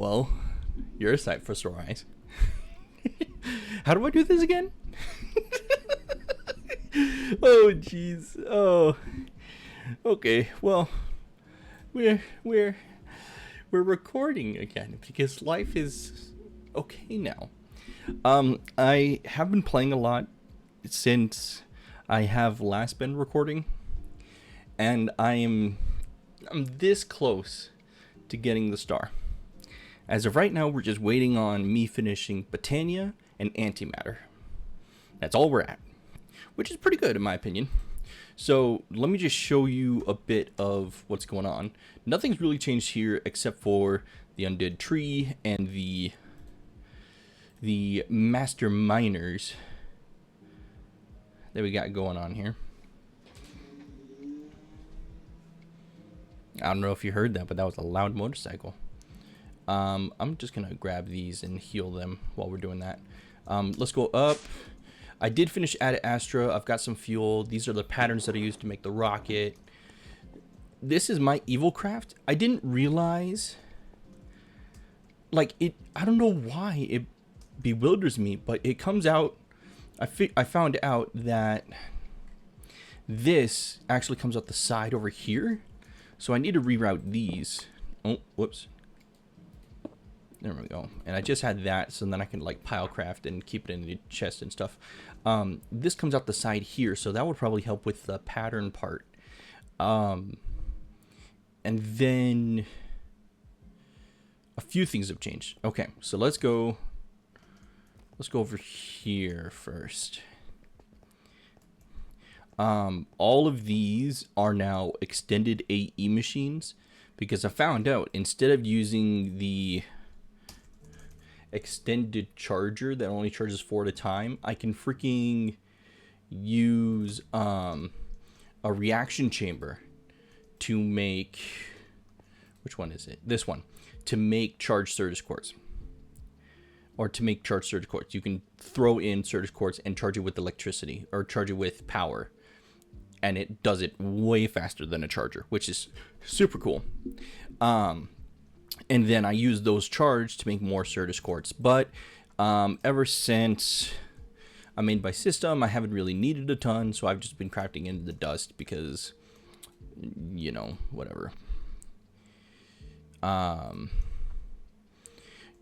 well, you're a sight for sore eyes. How do I do this again? Oh, jeez. Oh, okay. Well, we're we're we're recording again because life is okay now. I have been playing a lot since I have last been recording, and I'm this close to getting the star. As of right now, we're just waiting on me finishing Botania and Antimatter. That's all we're at, which is pretty good in my opinion. So let me just show you a bit of what's going on. Nothing's really changed here except for the undead tree and the master miners that we got going on here. I don't know if you heard that, but that was a loud motorcycle. I'm just gonna grab these and heal them while we're doing that. Let's go up. I did finish Ad Astra. I've got some fuel. These are the patterns that I used to make the rocket. This is my evil craft. I didn't realize, like, it. I don't know why it bewilders me, but it comes out. I found out that this actually comes out the side over here, so I need to reroute these. Oh, whoops. There we go. And I just had that, so then I can like pile craft and keep it in the chest and stuff. This comes out the side here, so that would probably help with the pattern part. And then a few things have changed. Okay, so let's go over here first. All of these are now extended AE machines because I found out instead of using the extended charger that only charges 4 at a time, I can freaking use a reaction chamber to make, which one is it? This one, to make charged Certus quartz. Or to make charged Certus quartz. You can throw in Certus quartz and charge it with electricity or charge it with power. And it does it way faster than a charger, which is super cool. And then I use those charged to make more Certus quartz. But ever since I made my system, I haven't really needed a ton. So I've just been crafting into the dust because, you know, whatever.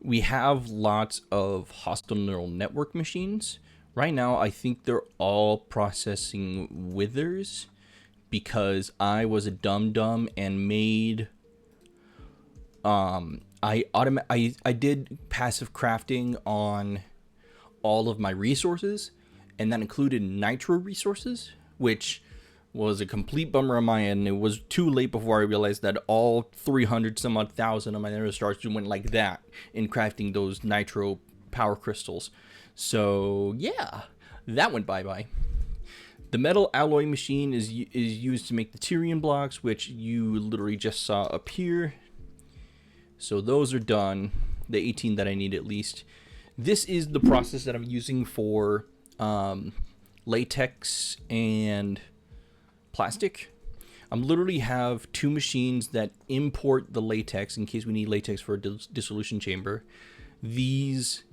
We have lots of hostile neural network machines. Right now, I think they're all processing withers because I was a dum-dum and made... I did passive crafting on all of my resources, and that included nitro resources, which was a complete bummer on my end. It was too late before I realized that all 300 some odd thousand of my nether stars just went like that in crafting those nitro power crystals. So yeah, that went bye-bye. The metal alloy machine is used to make the Tyrian blocks, which you literally just saw up here. So those are done, the 18 that I need at least. This is the process that I'm using for latex and plastic. I literally have 2 machines that import the latex in case we need latex for a dissolution chamber. These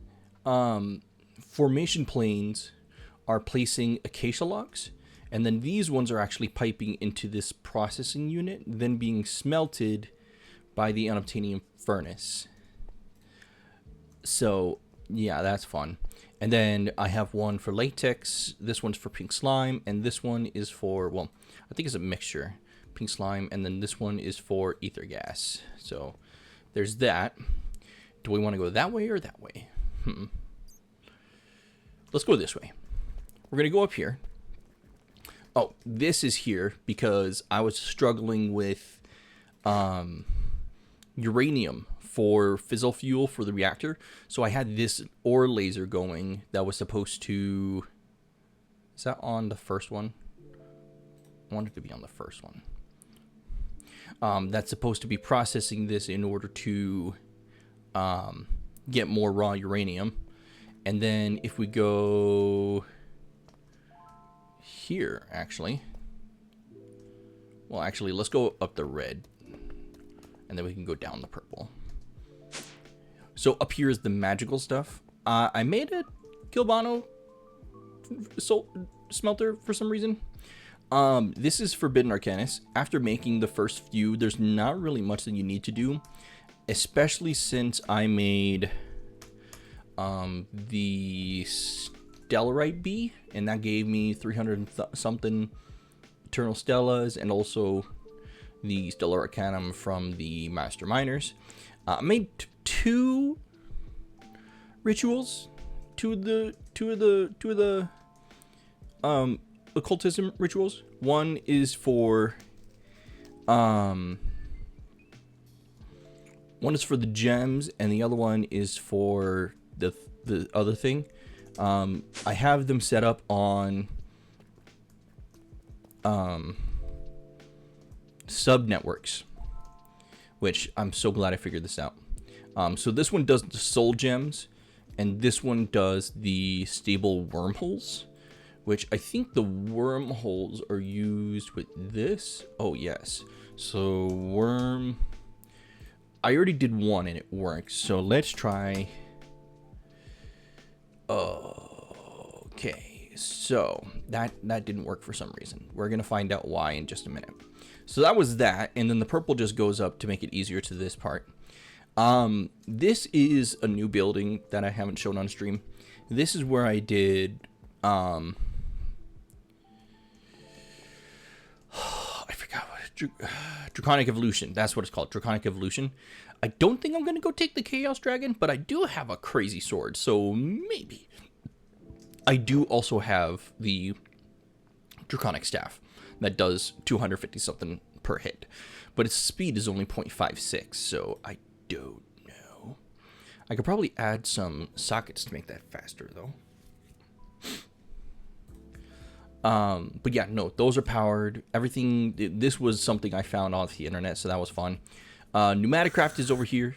formation planes are placing acacia logs, and then these ones are actually piping into this processing unit, then being smelted by the unobtainium furnace. So yeah, that's fun. And then I have one for latex, this one's for pink slime, and this one is for, well, I think it's a mixture, pink slime, and then this one is for ether gas. So there's that. Do we want to go that way or that way? Let's go this way. We're gonna go up here. Oh, this is here because I was struggling with uranium for fizzle fuel for the reactor. So I had this ore laser going that was supposed to... Is that on the first one? I want it to be on the first one. That's supposed to be processing this in order to get more raw uranium. And then if we go here, actually... Well, actually, let's go up the red. And then we can go down the purple. So up here is the magical stuff. I made a Kilbano smelter for some reason. This is Forbidden Arcanus. After making the first few, there's not really much that you need to do, especially since I made the Stellarite Bee, and that gave me 300 something Eternal Stellas, and also the Stellar Arcanum from the Master Miners. I made two rituals, two of the occultism rituals. One is for the gems, and the other one is for the other thing. I have them set up on sub networks, which I'm so glad I figured this out. So this one does the soul gems, and this one does the stable wormholes, which I think the wormholes are used with this. Oh yes. So I already did one and it works. So let's try. Okay, so that didn't work for some reason. We're gonna find out why in just a minute. So that was that, and then the purple just goes up to make it easier to this part. This is a new building that I haven't shown on stream. This is where I did I forgot what Draconic Evolution. That's what it's called, Draconic Evolution. I don't think I'm gonna go take the Chaos Dragon, but I do have a crazy sword, so maybe. I do also have the Draconic Staff that does 250 something per hit, but its speed is only 0.56, so I don't know. I could probably add some sockets to make that faster though. But yeah, no, those are powered. Everything, this was something I found off the internet, so that was fun. Pneumaticraft is over here.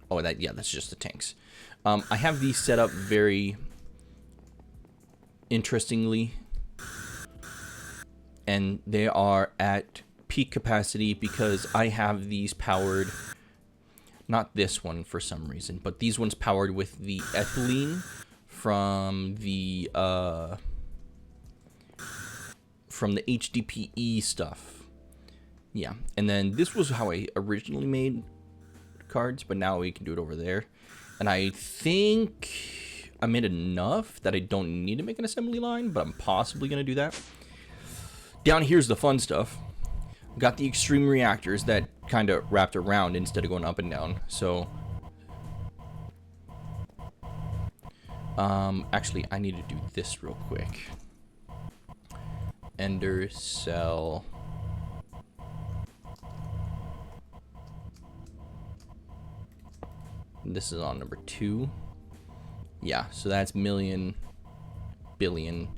Oh, that's just the tanks. I have these set up very interestingly, and they are at peak capacity because I have these powered, not this one for some reason, but these ones powered with the ethylene from the HDPE stuff. Yeah, and then this was how I originally made cards, but now we can do it over there. And I think I made enough that I don't need to make an assembly line, but I'm possibly going to do that. Down here's the fun stuff. Got the extreme reactors that kind of wrapped around instead of going up and down. So, actually, I need to do this real quick. Ender cell. This is on number 2. Yeah, so that's million, billion.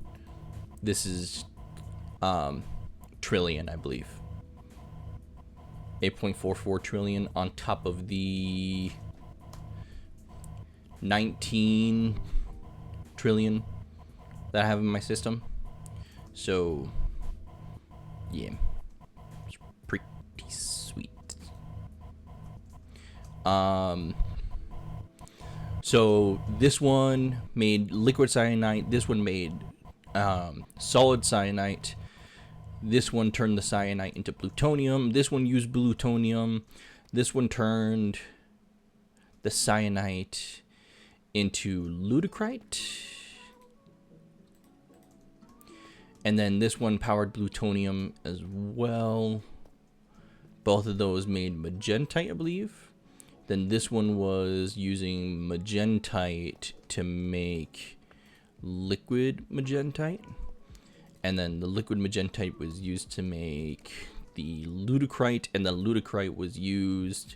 This is trillion, I believe. 8.44 trillion on top of the 19 trillion that I have in my system. So, yeah, it's pretty sweet. So this one made liquid cyanite. This one made solid cyanite. This one turned the cyanite into plutonium. This one used plutonium. This one turned the cyanite into ludicrite. And then this one powered plutonium as well. Both of those made magentite, I believe. Then this one was using magentite to make liquid magentite. And then the liquid magentite was used to make the ludicrite, and the ludicrite was used,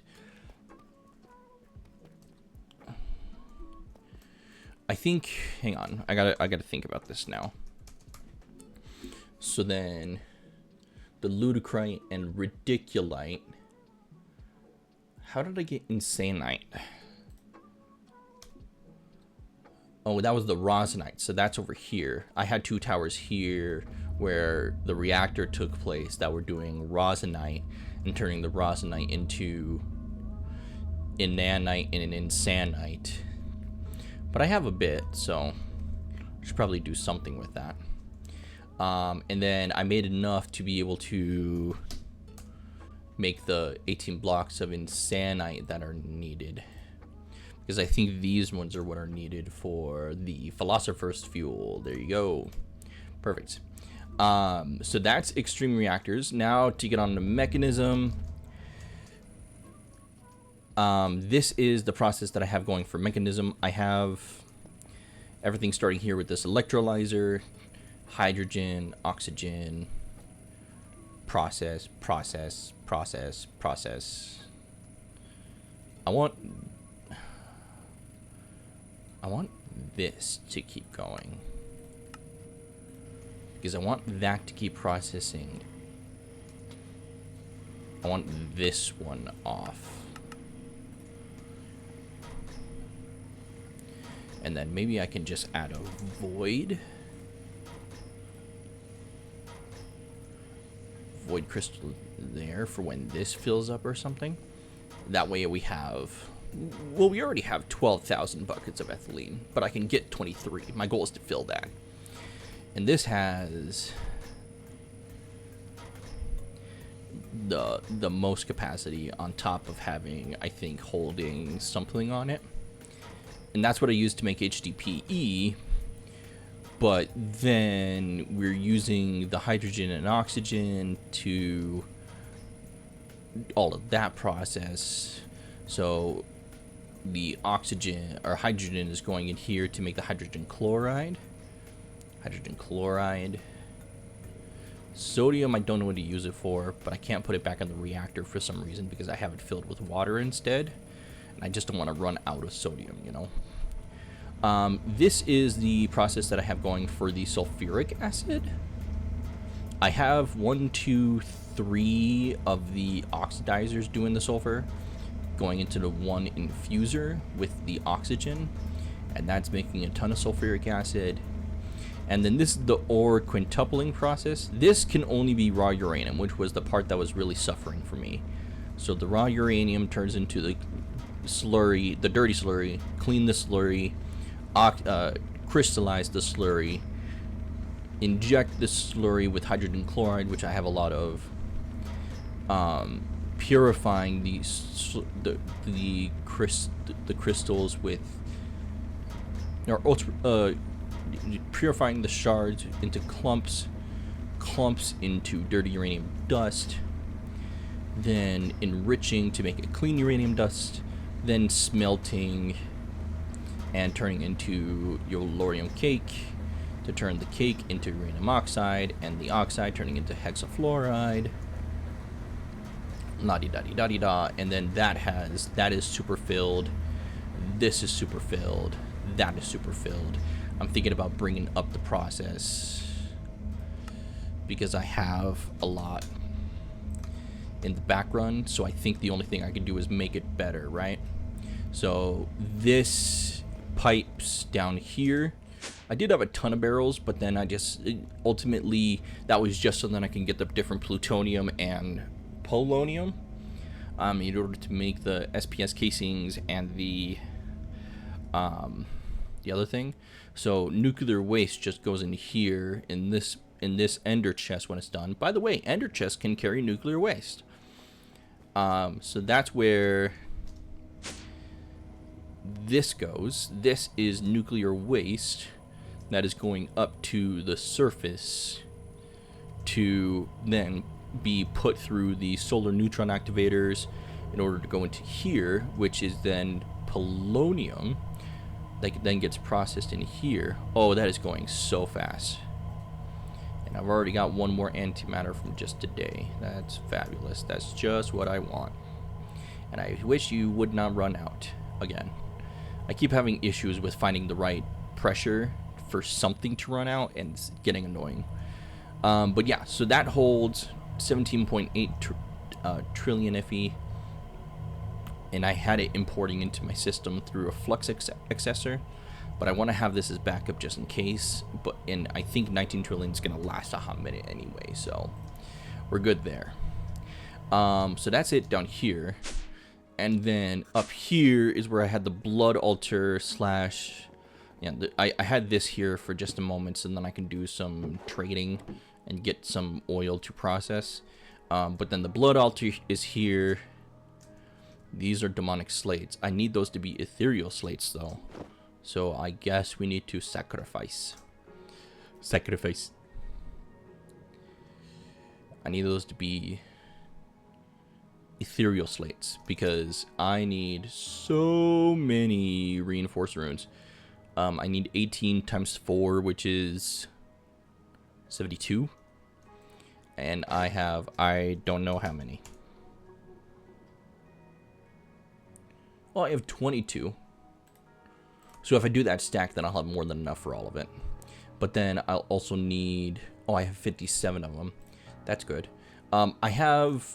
I think, hang on, I gotta think about this now. So then the ludicrite and ridiculite. How did I get insanite? Oh, that was the rosinite, so that's over here. I had 2 towers here where the reactor took place that were doing rosinite and turning the rosinite nanite and an insanite. But I have a bit, so I should probably do something with that. And then I made enough to be able to make the 18 blocks of insanite that are needed. Because I think these ones are what are needed for the Philosopher's Fuel. There you go. Perfect. So that's Extreme Reactors. Now to get on the mechanism. This is the process that I have going for mechanism. I have everything starting here with this electrolyzer, hydrogen, oxygen, process. I want this to keep going because I want that to keep processing. I want this one off. And then maybe I can just add a void crystal there for when this fills up or something. That way we have, well, we already have 12,000 buckets of ethylene, but I can get 23. My goal is to fill that. And this has the most capacity on top of having, I think, holding something on it. And that's what I use to make HDPE. But then we're using the hydrogen and oxygen to all of that process. So the oxygen or hydrogen is going in here to make the hydrogen chloride. Sodium, I don't know what to use it for, but I can't put it back in the reactor for some reason because I have it filled with water instead. And I just don't want to run out of sodium, you know. This is the process that I have going for the sulfuric acid. I have 1, 2, 3 of the oxidizers doing the sulfur going into the one infuser with the oxygen, and that's making a ton of sulfuric acid. And then this is the ore quintupling process. This can only be raw uranium, which was the part that was really suffering for me. So the raw uranium turns into the slurry, the dirty slurry, clean the slurry, crystallize the slurry, inject the slurry with hydrogen chloride, which I have a lot of, purifying the crystals with, or purifying the shards into clumps into dirty uranium dust, then enriching to make it clean uranium dust, then smelting and turning into yellorium cake to turn the cake into uranium oxide, and the oxide turning into hexafluoride, la-di-da-di-da-di-da, and then that is super filled, this is super filled, that is super filled. I'm thinking about bringing up the process because I have a lot in the background, so I think the only thing I can do is make it better, right? So this pipes down here, I did have a ton of barrels, but then I just ultimately that was just so that I can get the different plutonium and polonium in order to make the SPS casings and the other thing. So nuclear waste just goes in here in this ender chest when it's done. By the way, ender chests can carry nuclear waste. So that's where this goes. This is nuclear waste that is going up to the surface to then be put through the solar neutron activators in order to go into here, which is then polonium that then gets processed in here. Oh, that is going so fast. And I've already got one more antimatter from just today. That's fabulous. That's just what I want. And I wish you would not run out again. I keep having issues with finding the right pressure for something to run out, and it's getting annoying. But yeah, so that holds 17.8 trillion Fe. And I had it importing into my system through a flux accessor, but I want to have this as backup just in case. And I think 19 trillion is going to last a hot minute anyway, so we're good there. So that's it down here. And then up here is where I had the blood altar slash... Yeah, I had this here for just a moment, so then I can do some trading and get some oil to process. But then the blood altar is here. These are demonic slates. I need those to be ethereal slates, though. So I guess we need to sacrifice. Sacrifice. I need those to be ethereal slates because I need so many reinforced runes. I need 18 times 4, which is 72. And I don't know how many. Well, I have 22. So if I do that stack, then I'll have more than enough for all of it. But then I'll also need... Oh, I have 57 of them. That's good. I have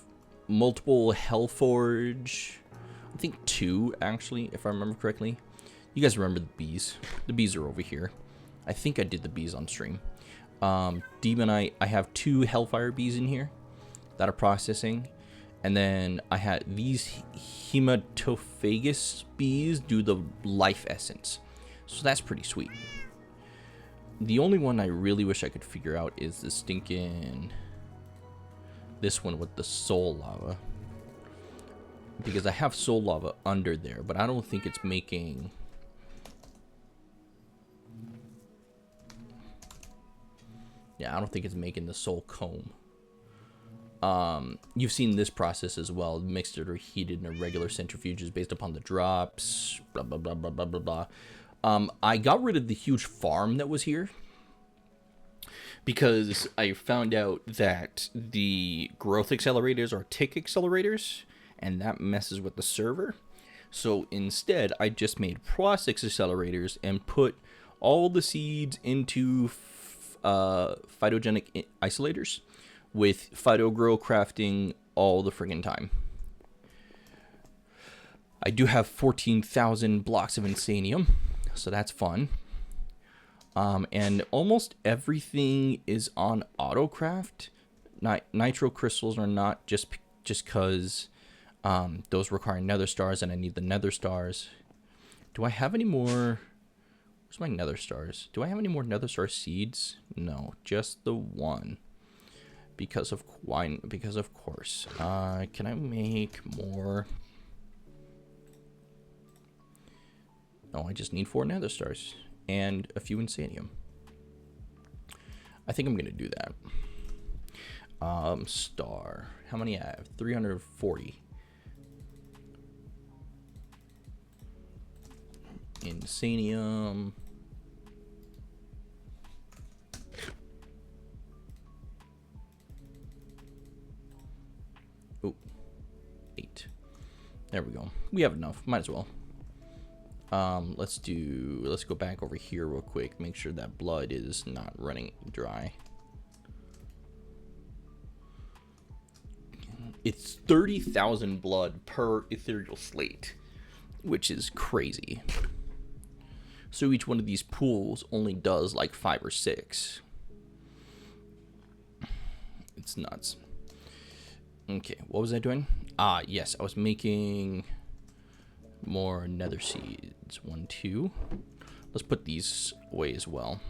multiple Hellforge. I think 2, actually, if I remember correctly. You guys remember the bees. The bees are over here. I think I did the bees on stream. Demonite, I have 2 Hellfire bees in here that are processing. And then I had these Hematophagus bees do the life essence. So that's pretty sweet. The only one I really wish I could figure out is the stinking... This one with the soul lava. Because I have soul lava under there, but I don't think it's making... Yeah, I don't think it's making the soul comb. You've seen this process as well. Mixed or heated in a regular centrifuges based upon the drops. Blah, blah, blah, blah, blah, blah, blah. I got rid of the huge farm that was here. Because I found out that the growth accelerators are tick accelerators. And that messes with the server. So instead, I just made process accelerators and put all the seeds into phytogenic isolators with phytogrow crafting all the friggin' time. I do have 14,000 blocks of insanium, so that's fun. And almost everything is on autocraft. Nitro crystals are not just because those require nether stars and I need the nether stars. Do I have any more? Where's my nether stars? Do I have any more nether star seeds? No, just the one. Because of course. Can I make more? No, I just need 4 nether stars and a few insanium. I think I'm gonna do that. Star. How many I have? 340. Insanium. Oh, 8. There we go. We have enough. Might as well. Let's go back over here real quick. Make sure that blood is not running dry. It's 30,000 blood per ethereal slate, which is crazy. So each one of these pools only does like 5 or 6. It's nuts. Okay, what was I doing? Ah, yes, I was making more nether seeds. 1, 2. Let's put these away as well,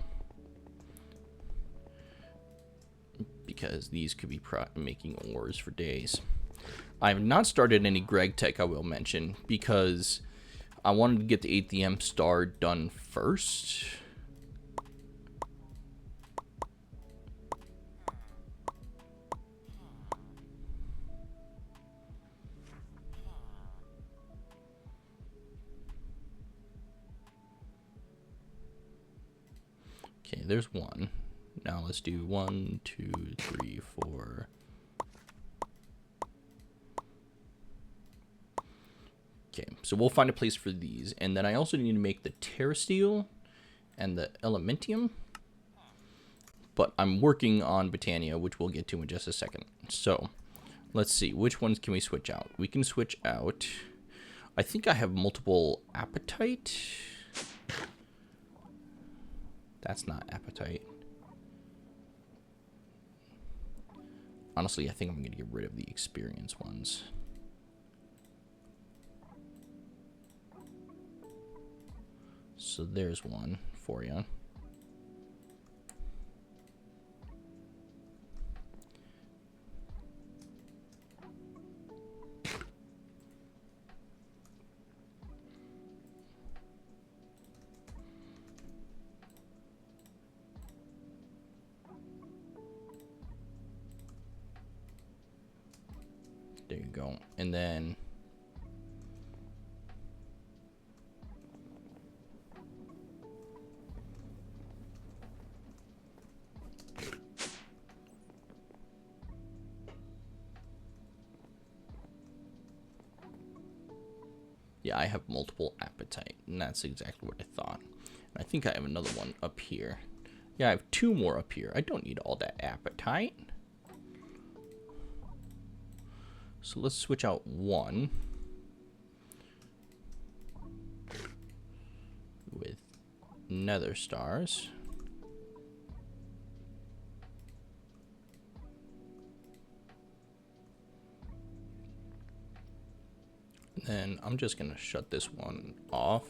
because these could be making ores for days. I have not started any Greg Tech, I will mention, because I wanted to get the 8th star done first. Okay, there's one. Now let's do 1, 2, 3, 4. Okay, so we'll find a place for these. And then I also need to make the Terrasteel and the Elementium. But I'm working on Botania, which we'll get to in just a second. So, let's see. Which ones can we switch out? We can switch out... I think I have multiple Appetite. That's not Appetite. Honestly, I think I'm going to get rid of the experience ones. So there's one for you. There you go. And then yeah, I have multiple appetite, and that's exactly what I thought. And I think I have another one up here. Yeah, I have 2 more up here. I don't need all that appetite. So let's switch out 1 with nether stars. And then I'm just gonna shut this one off.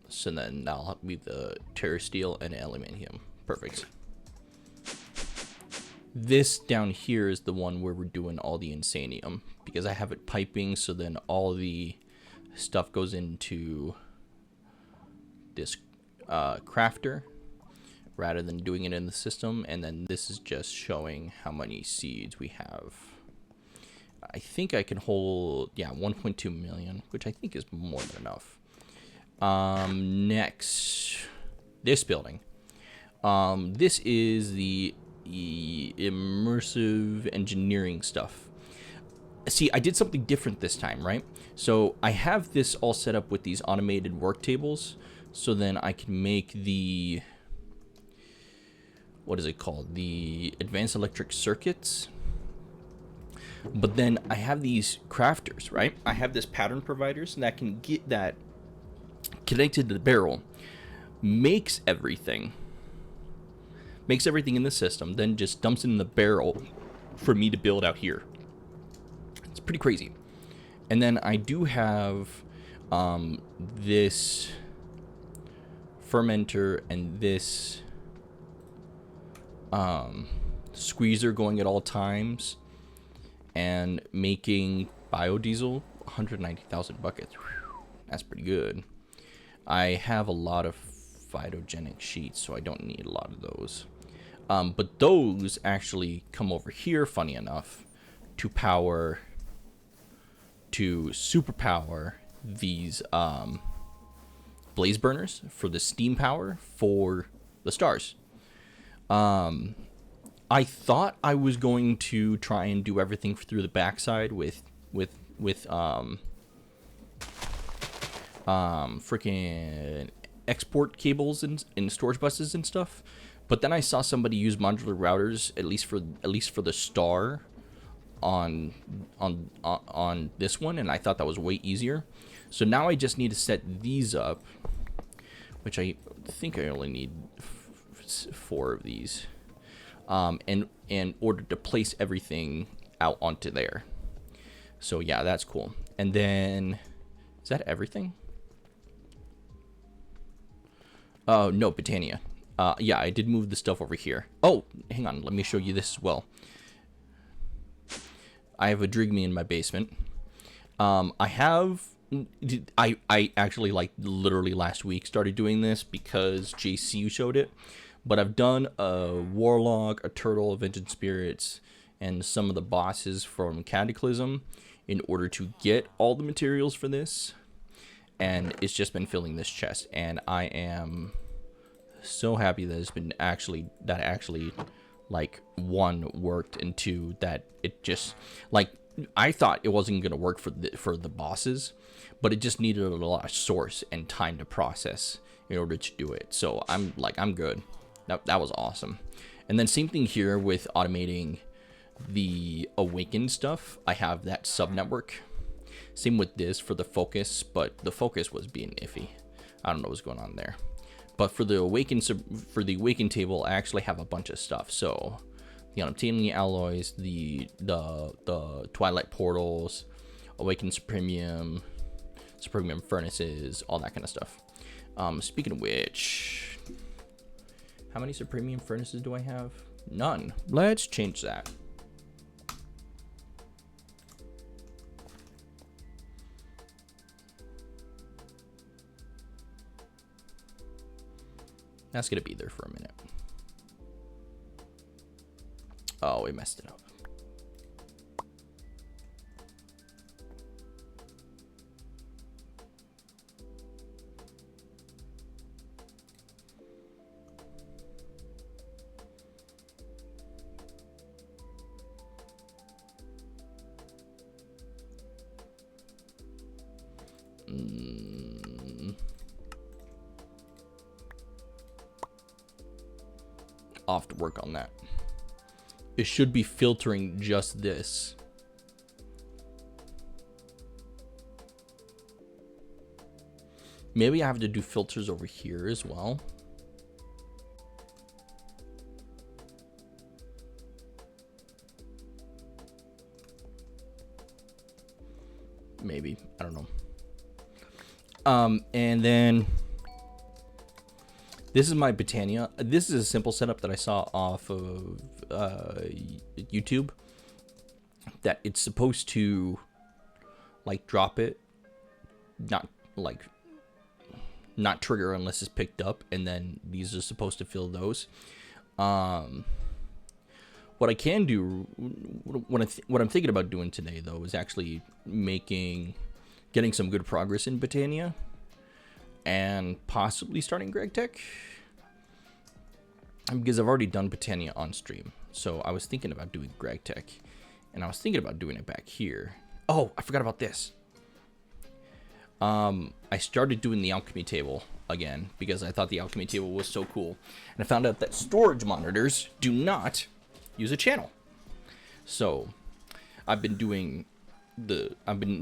So then that'll be the terra steel and aluminium. Perfect. This down here is the one where we're doing all the insanium, because I have it piping, so then all the stuff goes into this crafter rather than doing it in the system. And then this is just showing how many seeds we have. I think I can hold, yeah, 1.2 million, which I think is more than enough. Next, this building. This is the immersive engineering stuff. See, I did something different this time, right? So I have this all set up with these automated work tables, so then I can make the, what is it called? The advanced electric circuits. But then I have these crafters, right? I have this pattern providers that can get that connected to the barrel, makes everything in the system, then just dumps it in the barrel for me to build out here. It's pretty crazy. And then I do have this fermenter and this squeezer going at all times and making biodiesel. 190,000 buckets. Whew, that's pretty good. I have a lot of phytogenic sheets, so I don't need a lot of those. But those actually come over here, funny enough, to superpower these blaze burners for the steam power for the stars. I thought I was going to try and do everything through the backside with freaking export cables and storage buses and stuff. But then I saw somebody use modular routers, at least for the star on this one, and I thought that was way easier. So now I just need to set these up, which I think I only need 4 of these, in order to place everything out onto there. So yeah, that's cool. And then, is that everything? Oh, no, Britannia. Yeah, I did move the stuff over here. Oh, hang on. Let me show you this as well. I have a Drigme in my basement. I actually, like, literally last week started doing this because JC showed it. But I've done a Warlock, a Turtle, a Vengeance Spirits, and some of the bosses from Cataclysm in order to get all the materials for this. And it's just been filling this chest, and I am so happy that it's been actually like 1 worked, and 2 that it just, like, I thought it wasn't gonna work for the bosses, but it just needed a lot of source and time to process in order to do it. So I'm good. That was awesome. And then same thing here with automating the Awakened stuff. I have that sub network. Same with this for the focus, but the focus was being iffy. I don't know what's going on there. But for the Awakened table, I actually have a bunch of stuff. So the unobtainium alloys, the Twilight portals, Awakened Supremium, premium furnaces, all that kind of stuff. Speaking of which, how many premium furnaces do I have? None. Let's change that. That's gonna be there for a minute. Oh, we messed it up. I'll have to work on that. It should be filtering just this. Maybe I have to do filters over here as well. Maybe, I don't know. And then this is my Britannia. This is a simple setup that I saw off of YouTube. That it's supposed to like drop it, not trigger unless it's picked up, and then these are supposed to fill those. What I can do, what I'm thinking about doing today though, is actually getting some good progress in Britannia, and possibly starting GregTech, because I've already done Britannia on stream. So I was thinking about doing GregTech, and I was thinking about doing it back here. Oh, I forgot about this. I started doing the alchemy table again because I thought the alchemy table was so cool, and I found out that storage monitors do not use a channel. So I've been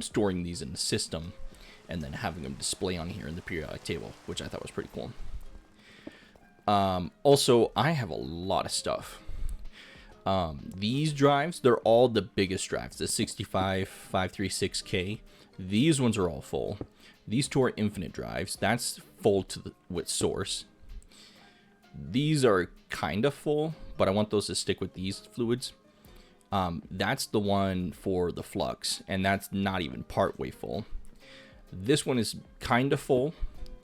storing these in the system and then having them display on here in the periodic table, which I thought was pretty cool. Also, I have a lot of stuff. These drives, they're all the biggest drives, the 65 536K. These ones are all full. These two are infinite drives. That's full with source. These are kind of full, but I want those to stick with these fluids. That's the one for the flux, and that's not even part way full. This one is kind of full.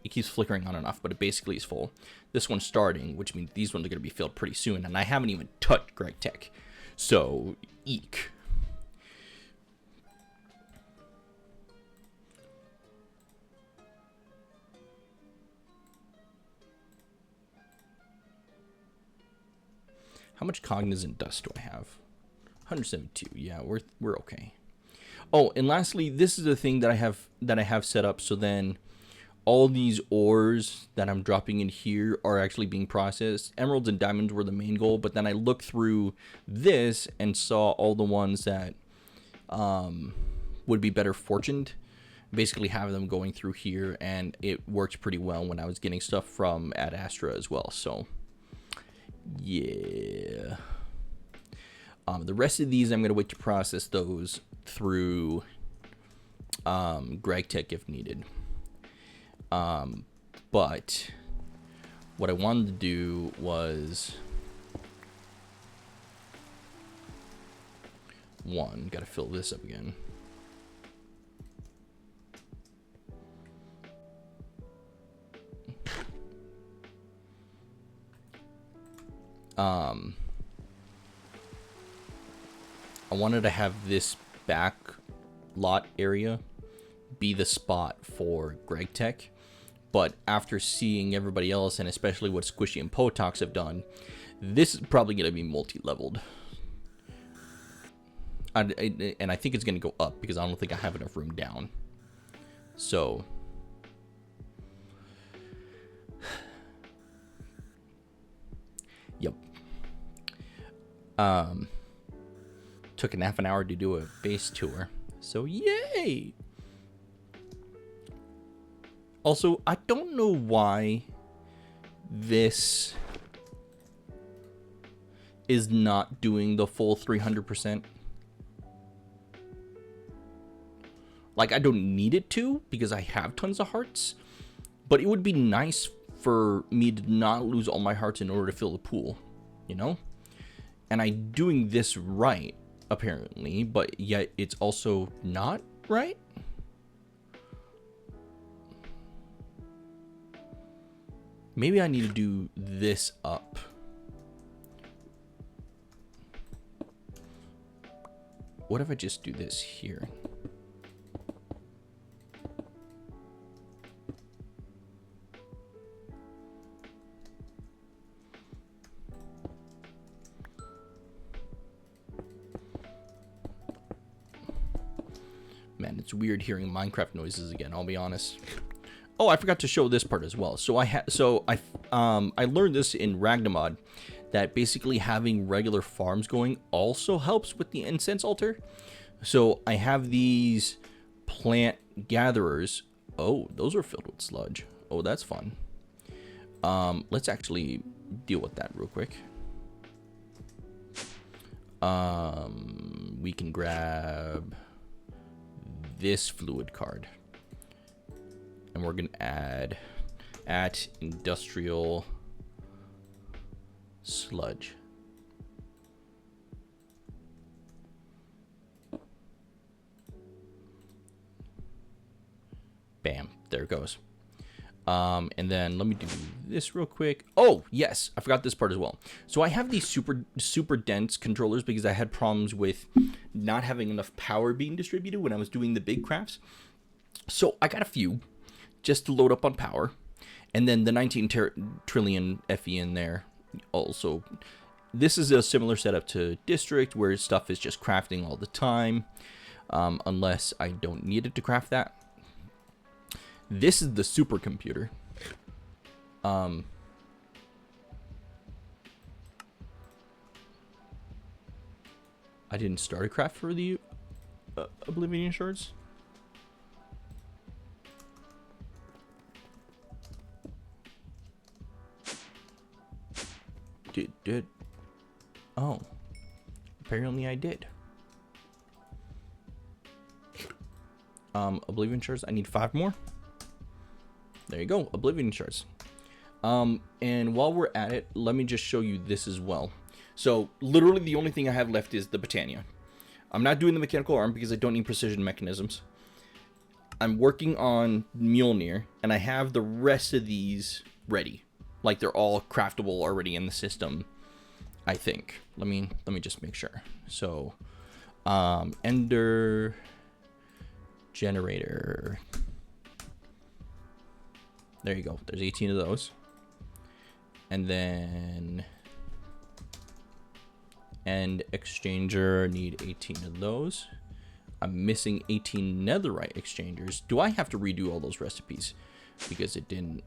It keeps flickering on and off, but it basically is full. This one's starting, which means these ones are going to be filled pretty soon, and I haven't even touched GregTech. So, eek. How much cognizant dust do I have? 172. Yeah, we're okay. Oh, and lastly, this is the thing that I have set up. So then, all these ores that I'm dropping in here are actually being processed. Emeralds and diamonds were the main goal, but then I looked through this and saw all the ones that would be better fortuned. Basically, have them going through here, and it worked pretty well when I was getting stuff from Ad Astra as well. So, yeah. The rest of these, I'm going to wait to process those through GregTech if needed. But what I wanted to do was gotta fill this up again. I wanted to have this back lot area be the spot for GregTech, but after seeing everybody else, and especially what Squishy and Potox have done, this is probably going to be multi-leveled. And I think it's going to go up because I don't think I have enough room down. So yep. Took half an hour to do a base tour, so yay. Also, I don't know why this is not doing the full 300%. Like, I don't need it to because I have tons of hearts, but it would be nice for me to not lose all my hearts in order to fill the pool, you know? And I'm doing this right, apparently, but yet it's also not right. Maybe I need to do this up. What if I just do this here? Man, it's weird hearing Minecraft noises again, I'll be honest. Oh, I forgot to show this part as well. So I learned this in Ragnamod, that basically having regular farms going also helps with the incense altar. So I have these plant gatherers. Oh, those are filled with sludge. Oh, that's fun. Let's actually deal with that real quick. We can grab this fluid card. And we're going to add at industrial sludge. Bam, there it goes. And then let me do this real quick. Oh, yes, I forgot this part as well. So I have these super dense controllers because I had problems with not having enough power being distributed when I was doing the big crafts. So I got a few just to load up on power. And then the 19 trillion FE in there also. This is a similar setup to District where stuff is just crafting all the time. Unless I don't need it to craft that. This is the supercomputer. I didn't start a craft for the Oblivion shards. Did oh, apparently I did. Oblivion shards. I need 5 more. There you go, Oblivion shards. And while we're at it, let me just show you this as well. So literally the only thing I have left is the Botania. I'm not doing the mechanical arm because I don't need precision mechanisms. I'm working on Mjolnir, and I have the rest of these ready. Like they're all craftable already in the system, I think. Let me just make sure. So, Ender generator. There you go. There's 18 of those. And then End exchanger, need 18 of those. I'm missing 18 netherite exchangers. Do I have to redo all those recipes? Because it didn't...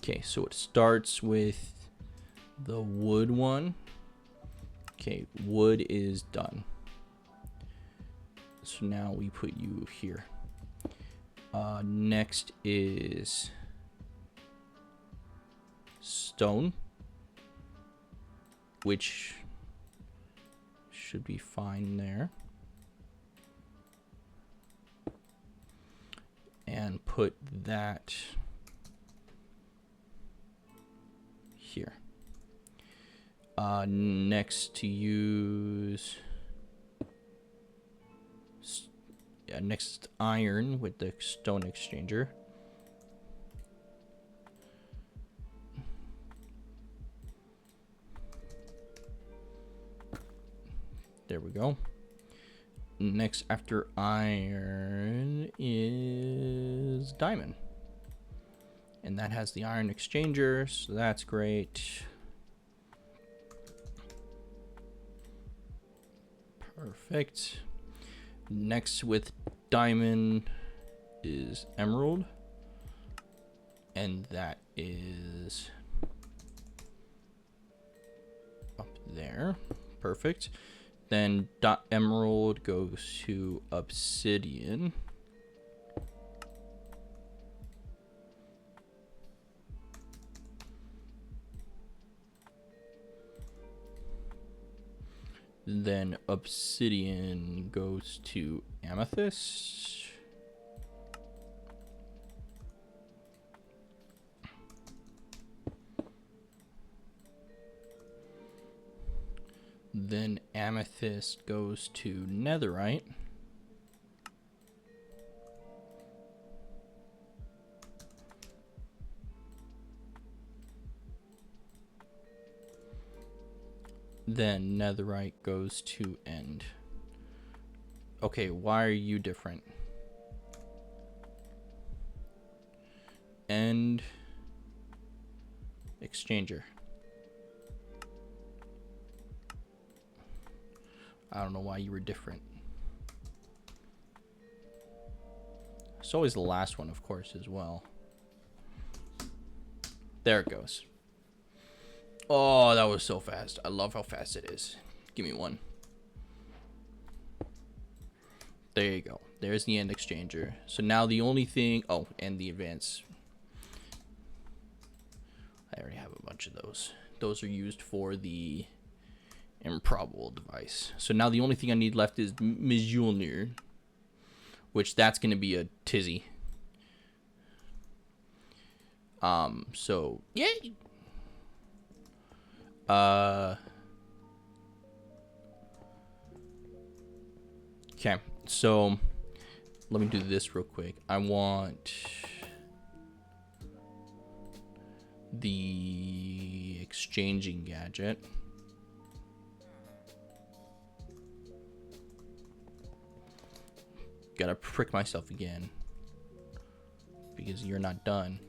Okay, so it starts with the wood one. Okay, wood is done. So now we put you here. Next is stone, which should be fine there. And put that here. Next to use next iron with the stone exchanger. There we go. Next after iron is diamond. And that has the iron exchanger, so that's great. Perfect. Next with diamond is emerald. And that is up there. Perfect. Then emerald goes to obsidian. Then obsidian goes to amethyst. Then amethyst goes to netherite. Then netherite goes to end. Okay, why are you different? End exchanger. I don't know why you were different. It's always the last one, of course, as well. There it goes. Oh, that was so fast. I love how fast it is. Give me one. There you go. There's the end exchanger. So now the only thing... Oh, and the advance. I already have a bunch of those. Those are used for the improbable device. So now the only thing I need left is Mjolnir, which that's going to be a tizzy. So yay. Okay, so let me do this real quick. I want the exchanging gadget. Gotta prick myself again because you're not done.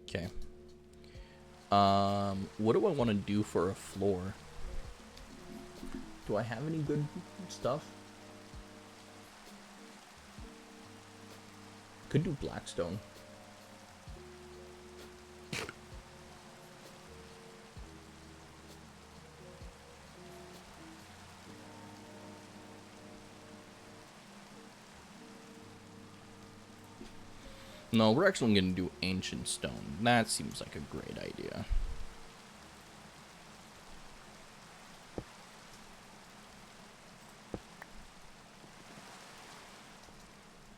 Okay. What do I want to do for a floor? Do I have any good stuff? Could do Blackstone. No, we're actually going to do Ancient Stone. That seems like a great idea.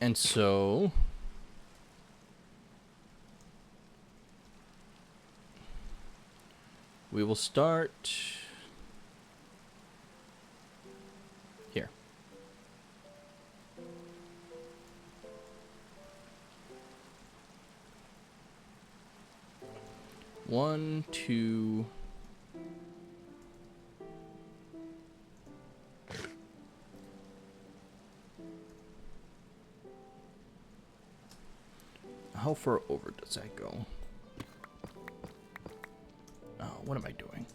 And so... we will start... here. One, two... How far over does that go? Oh, what am I doing?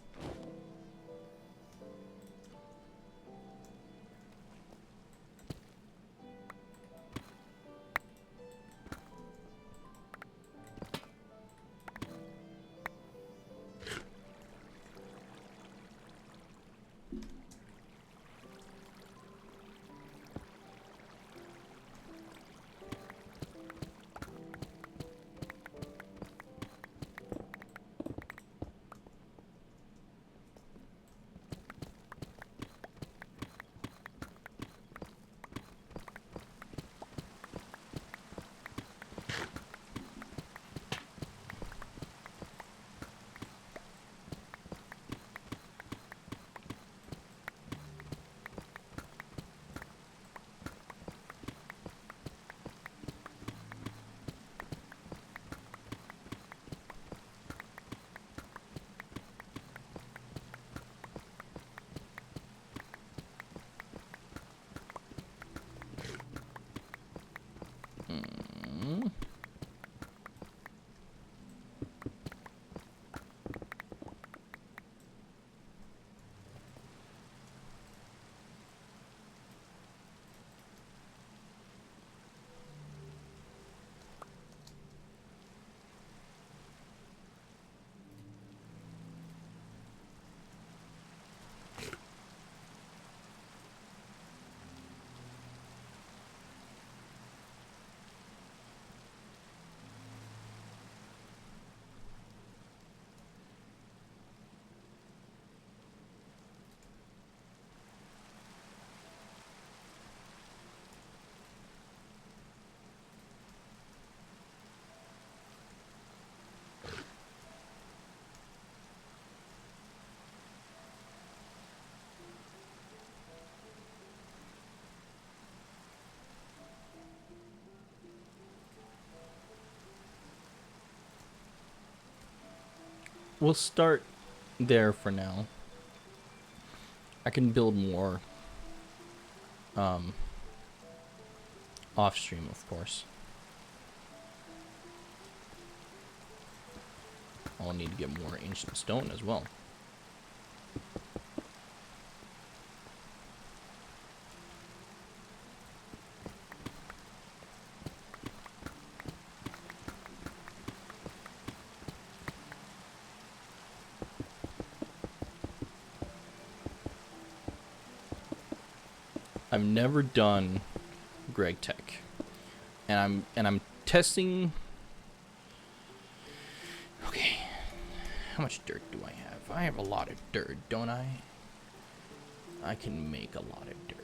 we'll start there for now. I can build more off stream, of course. I'll need to get more ancient stone as well. I've never done Greg Tech, and I'm testing. Okay, how much dirt do I have? I have a lot of dirt, don't I? I can make a lot of dirt.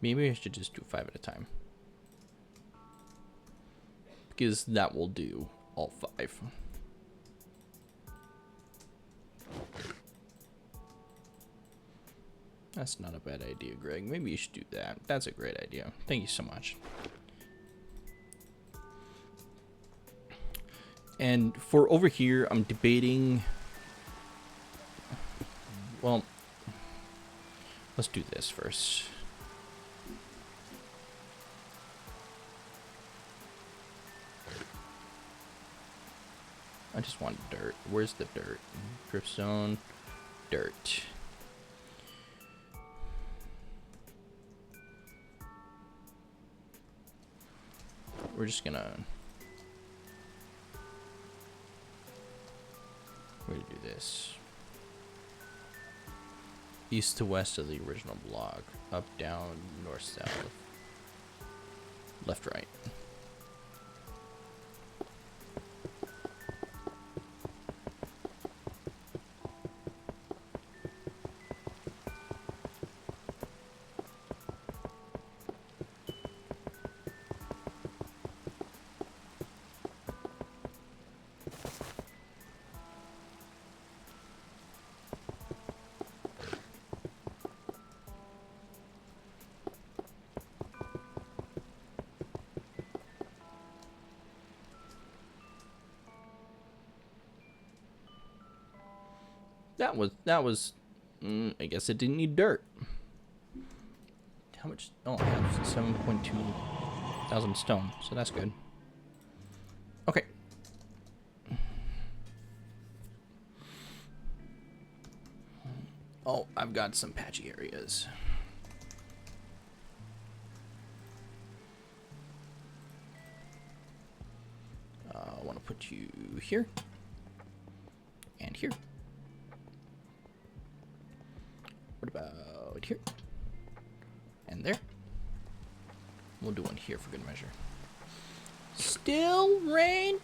Maybe I should just do 5 at a time, because that will do all 5. That's not a bad idea, Greg. Maybe you should do that. That's a great idea. Thank you so much. And for over here, I'm debating. Well, let's do this first. I just want dirt. Where's the dirt? Dripstone, dirt. We're just gonna do this. East to west of the original block. Up, down, north, south. Left, right. That was I guess it didn't need dirt. How much? Oh, I have 7.2 thousand stone, so that's good. Okay. Oh, I've got some patchy areas. I want to put you here and here. What about here? And there. We'll do one here for good measure. Still rain?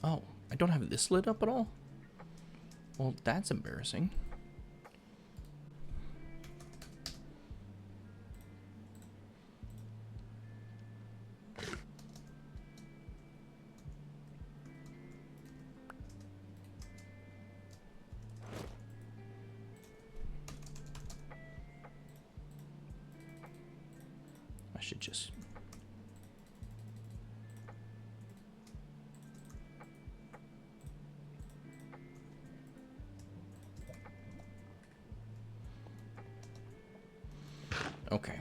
Oh, I don't have this lit up at all? Well, that's embarrassing. Should just okay.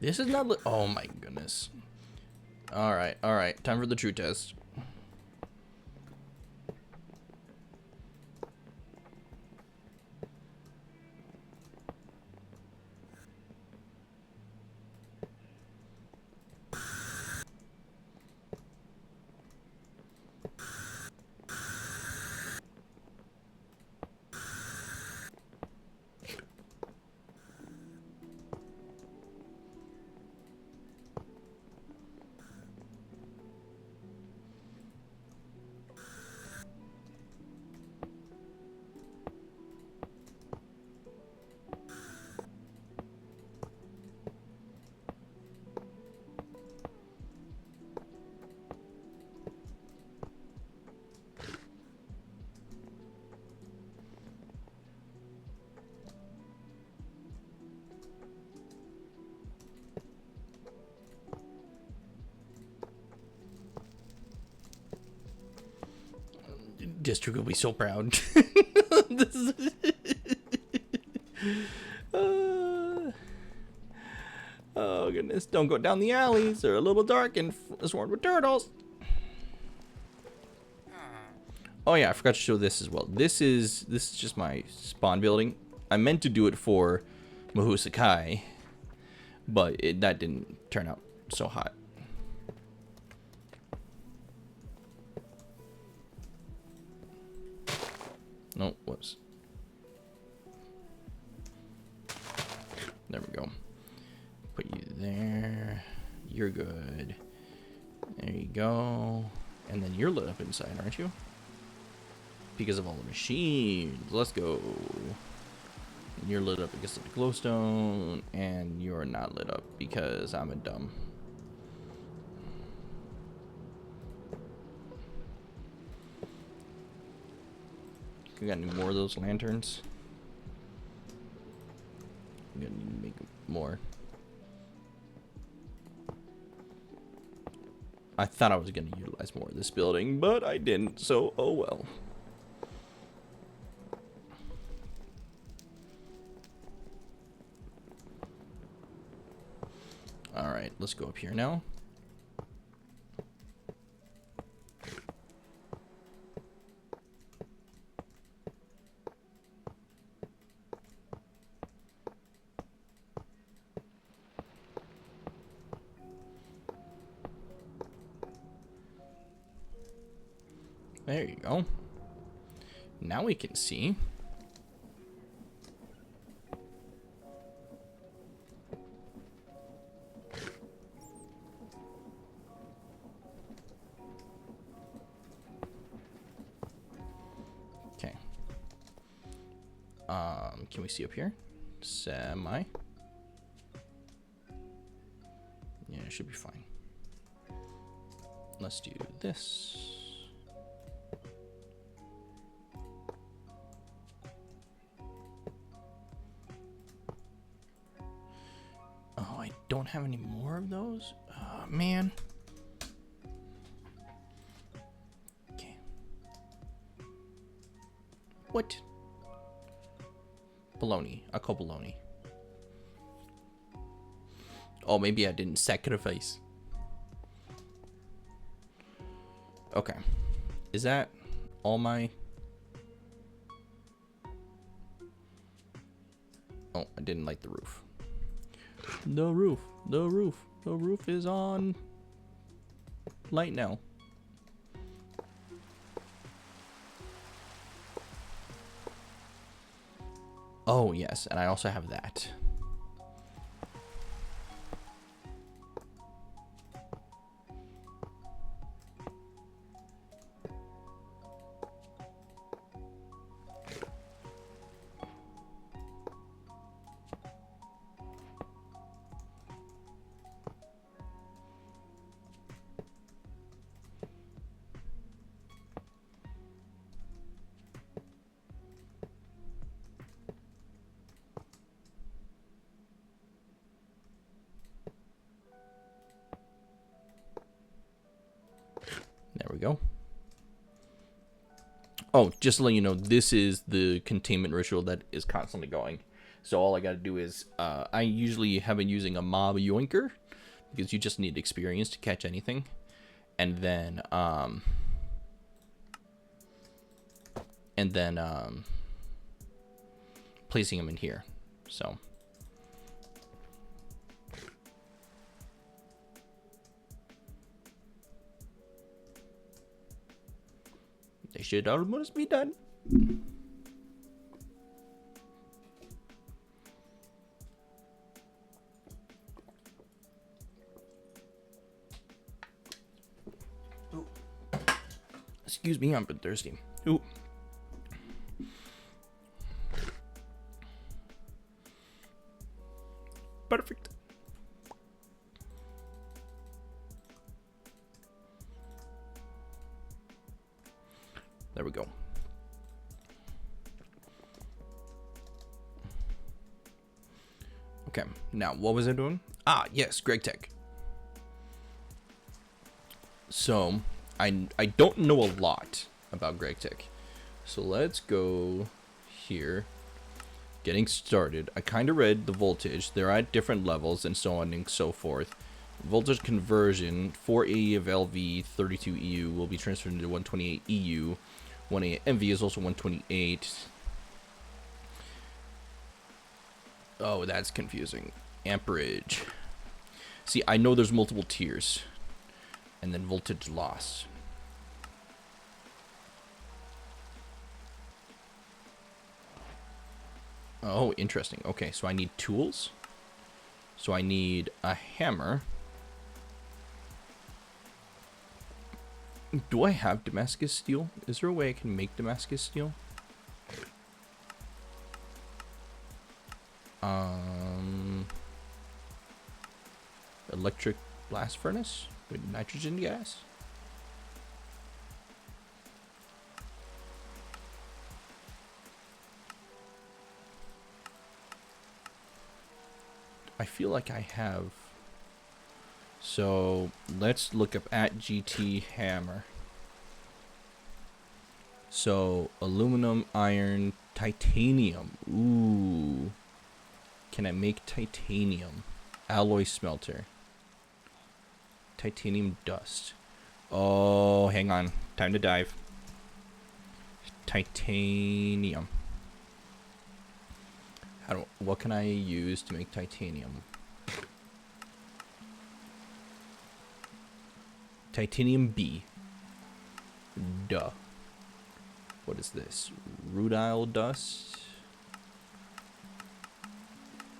This is not. Oh my goodness. All right, all right. Time for the true test. District will be so proud. This is oh goodness! Don't go down the alleys; they're a little dark and swarmed with turtles. Oh yeah, I forgot to show this as well. This is just my spawn building. I meant to do it for Mahusakai, but that didn't turn out so hot. No, whoops. There we go. Put you there. You're good. There you go. And then you're lit up inside, aren't you? Because of all the machines. Let's go. And you're lit up because of the glowstone. And you're not lit up because I'm a dumb. We got any more of those lanterns? I'm gonna need to make more. I thought I was gonna utilize more of this building, but I didn't, so oh well. Alright, let's go up here now. There you go. Now we can see. Okay. Can we see up here? Semi. Yeah, it should be fine. Let's do this. Don't have any more of those? Oh, man. Okay. What? Baloney. I call baloney. Oh, maybe I didn't sacrifice. Okay. Is that all my... Oh, I didn't light the roof. The roof is on light now. Oh yes, and I also have that. There we go. Oh, just to let you know, this is the containment ritual that is constantly going. So all I got to do is, I usually have been using a mob yoinker because you just need experience to catch anything. And then, placing them in here. So. They should almost be done. Ooh. Excuse me, I'm been thirsty. Ooh. Perfect. There we go. Okay, now what was I doing? Ah, yes, GregTech. So, I don't know a lot about GregTech. So let's go here. Getting started. I kind of read the voltage. They're at different levels and so on and so forth. Voltage conversion, 480 of LV, 32 EU will be transferred into 128 EU. 1A MV is also 128. Oh, that's confusing. Amperage. See, I know there's multiple tiers. And then voltage loss. Oh, interesting. Okay, so I need tools. So I need a hammer. Do I have Damascus steel? Is there a way I can make Damascus steel? Electric blast furnace with nitrogen gas? I feel like I have. So let's look up at GT hammer. So aluminum, iron, titanium. Ooh. Can I make titanium? Alloy smelter. Titanium dust. Oh, hang on. Time to dive. Titanium. What can I use to make titanium? Titanium B. Duh. What is this? Rutile dust.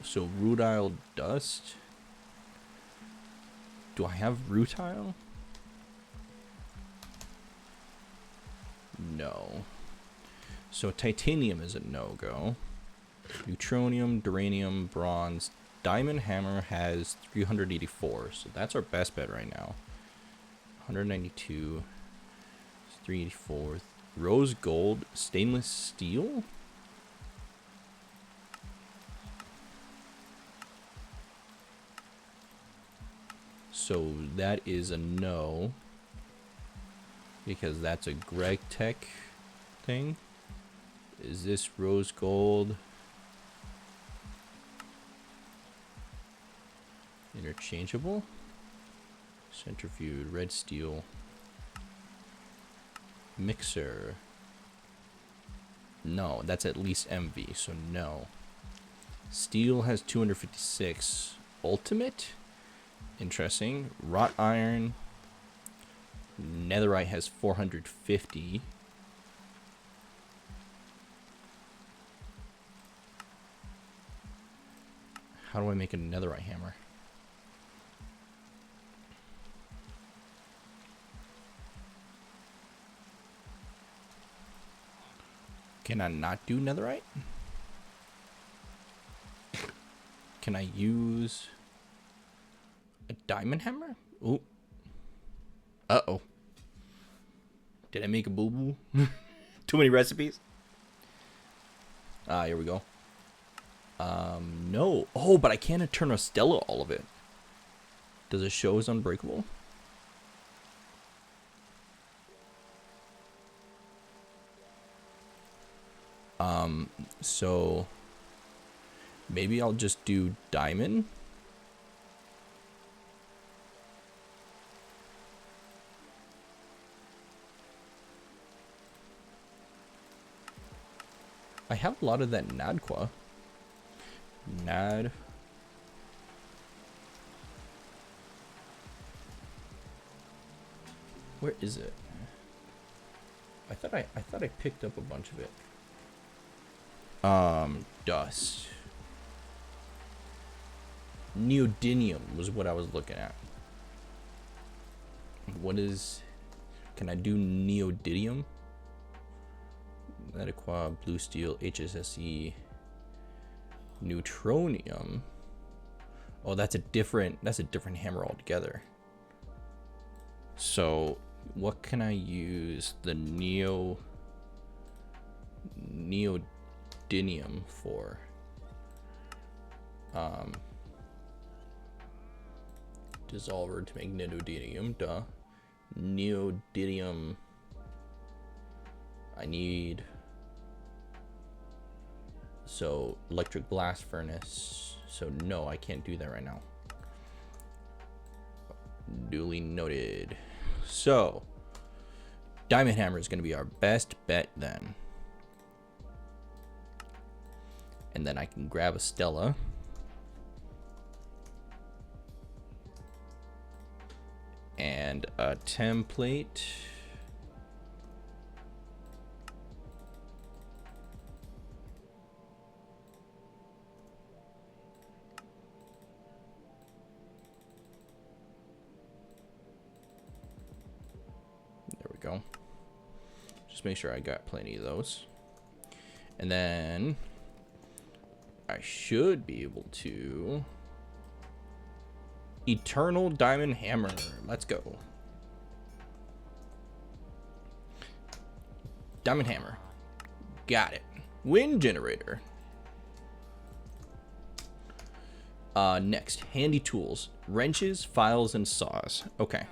So rutile dust. Do I have rutile? No. So titanium is a no-go. Neutronium, duranium, bronze. Diamond hammer has 384, so that's our best bet right now. 192, 384. Rose gold, stainless steel? So that is a no. Because that's a GregTech thing. Is this rose gold? Interchangeable. Centrifuge, red steel. Mixer. No, that's at least MV, so no. Steel has 256. Ultimate? Interesting. Wrought iron. Netherite has 450. How do I make a netherite hammer? Can I not do netherite? Can I use a diamond hammer? Ooh. Uh-oh. Did I make a boo-boo? Too many recipes? Ah, here we go. No. Oh, but I can't Eterna Stella all of it. Does it show as unbreakable? So Maybe I'll just do diamond. I have a lot of that Nadqua. Nad. Where is it? I thought I picked up a bunch of it. Dust. Neodymium was what I was looking at. What is... Can I do neodymium? Nadqua, blue steel, HSSE, neutronium. Oh, that's a different hammer altogether. So, what can I use the neodymium for? Dissolver to make neodymium, duh. Neodymium. I need... So, electric blast furnace. So, no, I can't do that right now. Duly noted. So, diamond hammer is going to be our best bet then. And then I can grab a Stella. And a template. Go. Just make sure I got plenty of those. And then I should be able to... Eternal diamond hammer. Let's go. Diamond hammer. Got it. Wind generator. Next, handy tools. Wrenches, files, and saws. Okay.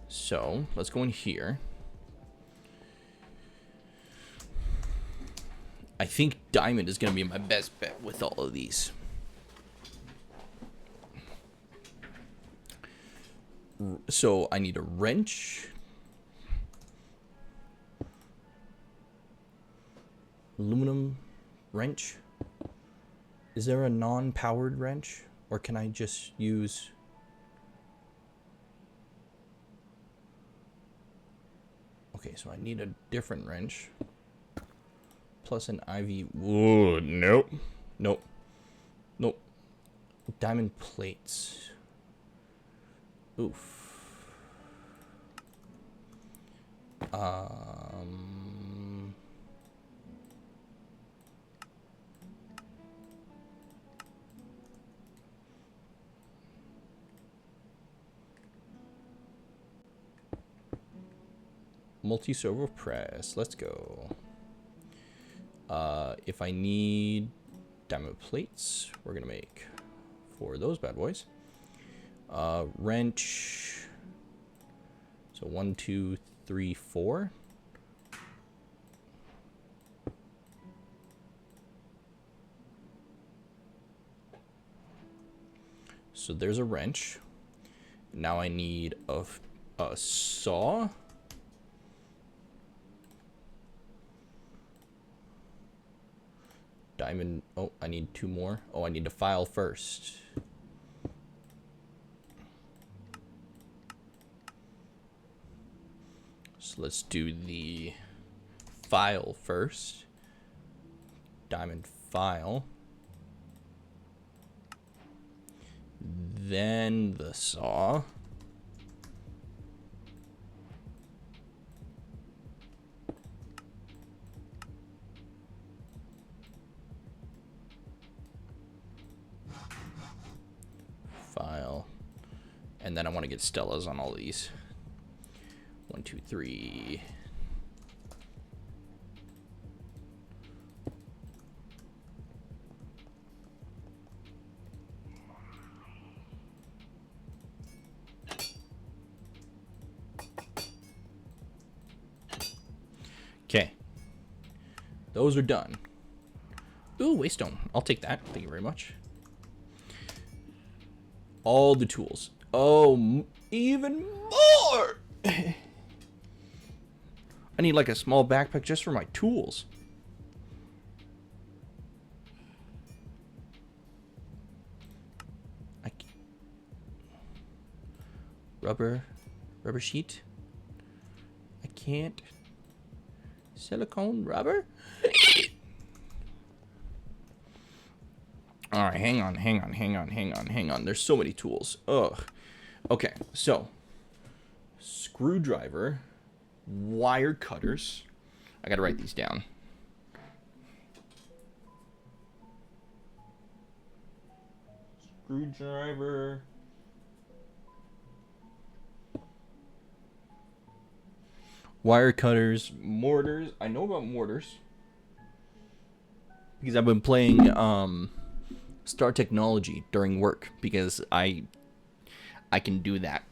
So, let's go in here. I think diamond is going to be my best bet with all of these. So, I need a wrench. Aluminum wrench. Is there a non-powered wrench? Or can I just use... Okay, so I need a different wrench. Plus an IV. Whoa, nope. Nope. Nope. Diamond plates. Oof. Multi-servo press. Let's go. If I need diamond plates, we're gonna make 4 of those bad boys. Wrench. So 1, 2, 3, 4. So there's a wrench. Now I need a saw. Diamond. Oh, I need 2 more. Oh, I need to file first. So let's do the file first. Diamond file. Then the saw. File. And then I want to get Stellas on all these. 1, 2, 3. Okay. Those are done. Ooh, waystone. I'll take that. Thank you very much. All the tools. Oh, even more! I need like a small backpack just for my tools. Rubber sheet. I can't. Silicone rubber? Alright, hang on. There's so many tools. Ugh. Okay, so screwdriver, wire cutters. I gotta write these down. Screwdriver. Wire cutters, mortars. I know about mortars because I've been playing Star Technology during work because I can do that.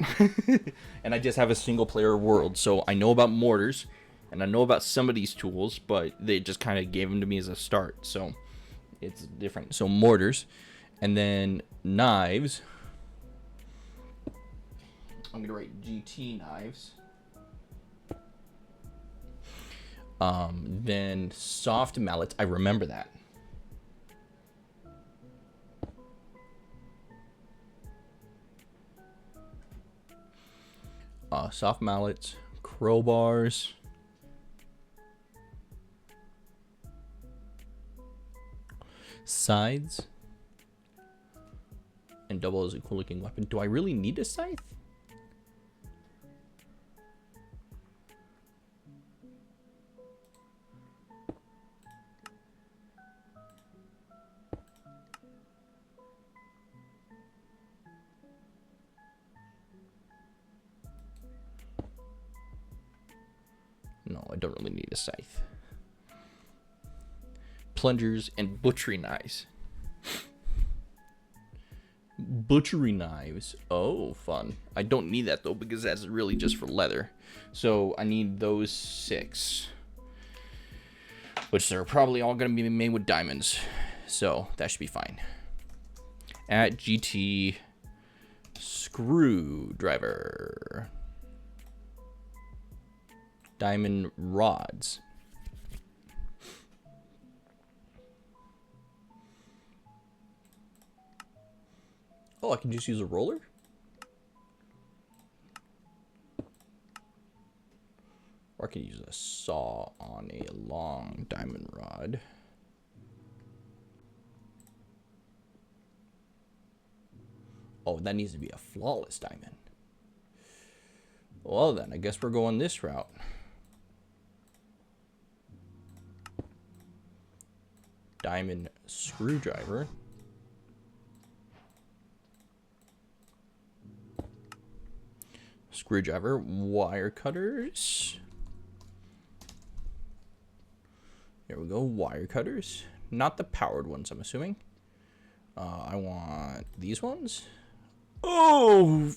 And I just have a single player world, so I know about mortars and I know about some of these tools, but they just kind of gave them to me as a start, so it's different. So mortars, and then knives. I'm gonna write GT knives. Then soft mallets. I remember that. Soft mallets, crowbars, scythes, and double as a cool looking weapon. Do I really need a scythe? No, I don't really need a scythe. Plungers and butchery knives. Butchery knives. Oh, fun. I don't need that though because that's really just for leather. So I need those 6. Which they're probably all going to be made with diamonds. So that should be fine. At GT screwdriver. Diamond rods. Oh, I can just use a roller? Or I can use a saw on a long diamond rod. Oh, that needs to be a flawless diamond. Well then, I guess we're going this route. Diamond screwdriver. Screwdriver, wire cutters. Here we go, wire cutters. Not the powered ones, I'm assuming. I want these ones. Oh!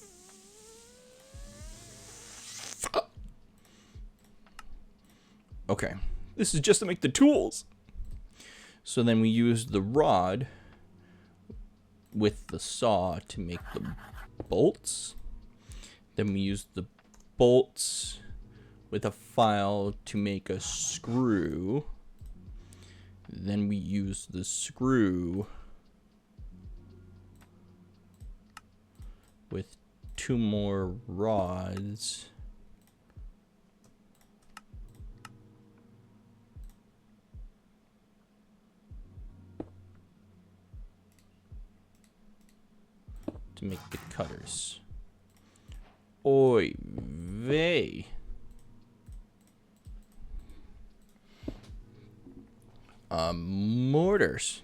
Okay, this is just to make the tools. So then we use the rod with the saw to make the bolts. Then we use the bolts with a file to make a screw. Then we use the screw with 2 more rods. To make the cutters. Oy vey. Mortars.